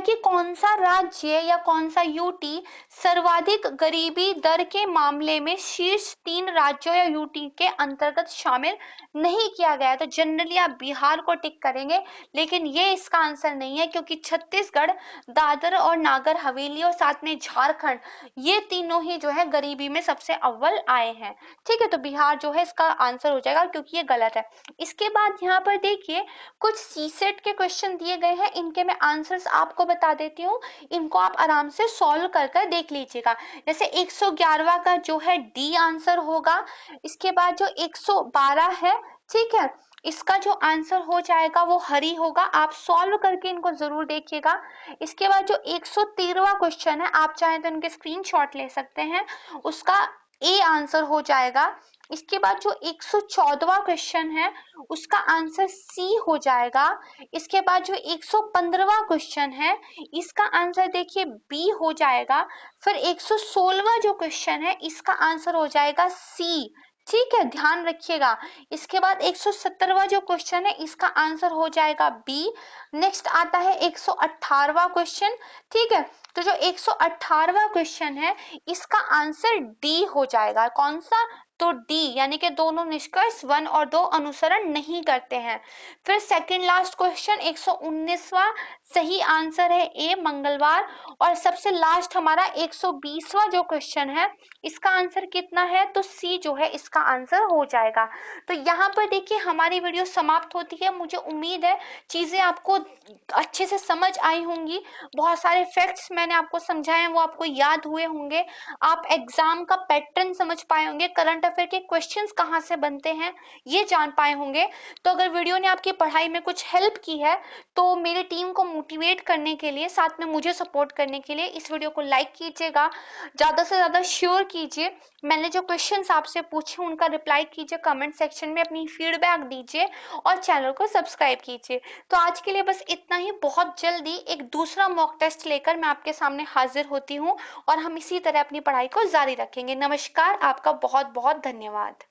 कि कौन सा राज्य या कौन सा यूटी सर्वाधिक गरीबी दर के मामले में शीर्ष 3 राज्यों या यूटी के अंतर्गत शामिल नहीं किया गया है। तो जनरली आप बिहार को टिक करेंगे, लेकिन ये इसका आंसर नहीं है क्योंकि छत्तीसगढ़, दादर और नागर हवेली और साथ में झारखंड, ये तीनों ही जो है गरीबी में सबसे अव्वल आए हैं। ठीक है, तो बिहार जो है इसका आंसर हो जाएगा क्योंकि ये गलत क्लियर है। इसके बाद यहाँ पर देखिए कुछ सीसेट के क्वेश्चन दिए गए हैं, इनके मैं आंसर्स आपको बता देती हूँ, इनको आप आराम से सॉल्व कर कर देख लीजिएगा। जैसे 111वां का जो है डी आंसर होगा, इसके बाद जो 112 है, ठीक है, इसका जो आंसर हो जाएगा वो हरी होगा। आप सॉल्व करके इनको जरूर देखिएगा। इसके बाद जो 113वां क्वेश्चन है, आप चाहें तो इनके स्क्रीनशॉट ले सकते हैं, उसका ए आंसर हो जाएगा। इसके बाद जो 114वां क्वेश्चन है उसका आंसर सी हो जाएगा। इसके बाद जो 115वां क्वेश्चन है इसका आंसर देखिए बी हो जाएगा। फिर 116वां जो क्वेश्चन है इसका आंसर हो जाएगा सी, ठीक है, ध्यान रखिएगा। इसके बाद 117वां जो क्वेश्चन है इसका आंसर हो जाएगा बी। नेक्स्ट आता है 118वां क्वेश्चन, ठीक है, तो जो 118वां क्वेश्चन है इसका आंसर डी हो जाएगा। कौन सा? तो डी, यानी कि दोनों निष्कर्ष 1 और 2 अनुसरण नहीं करते हैं। फिर सेकंड लास्ट क्वेश्चन 119वां, सही आंसर है ए मंगलवार। और सबसे लास्ट हमारा 120वां जो क्वेश्चन है इसका आंसर कितना है? तो सी जो है इसका आंसर हो जाएगा। तो यहाँ पर देखिए हमारी वीडियो समाप्त होती है। मुझे उम्मीद है चीजें आपको अच्छे से समझ आई होंगी। बहुत सारे फैक्ट्स मैंने आपको समझाए हैं वो आपको याद हुए होंगे। आप एग्जाम का पैटर्न समझ पाए होंगे, करंट अफेयर के क्वेश्चंस कहाँ से बनते हैं ये जान पाए होंगे। तो अगर वीडियो ने आपकी पढ़ाई में कुछ हेल्प की है तो मेरी टीम को मोटिवेट करने के लिए, साथ में मुझे सपोर्ट करने के लिए इस वीडियो को लाइक कीजिएगा, ज्यादा से ज्यादा शेयर कीजिए। मैंने जो क्वेश्चंस आपसे पूछे उनका रिप्लाई कीजिए, कमेंट सेक्शन में अपनी फीडबैक दीजिए और चैनल को सब्सक्राइब कीजिए। तो आज के लिए बस इतना ही। बहुत जल्दी एक दूसरा मॉक टेस्ट लेकर मैं आपके सामने हाजिर होती हूँ और हम इसी तरह अपनी पढ़ाई को जारी रखेंगे। नमस्कार, आपका बहुत बहुत धन्यवाद।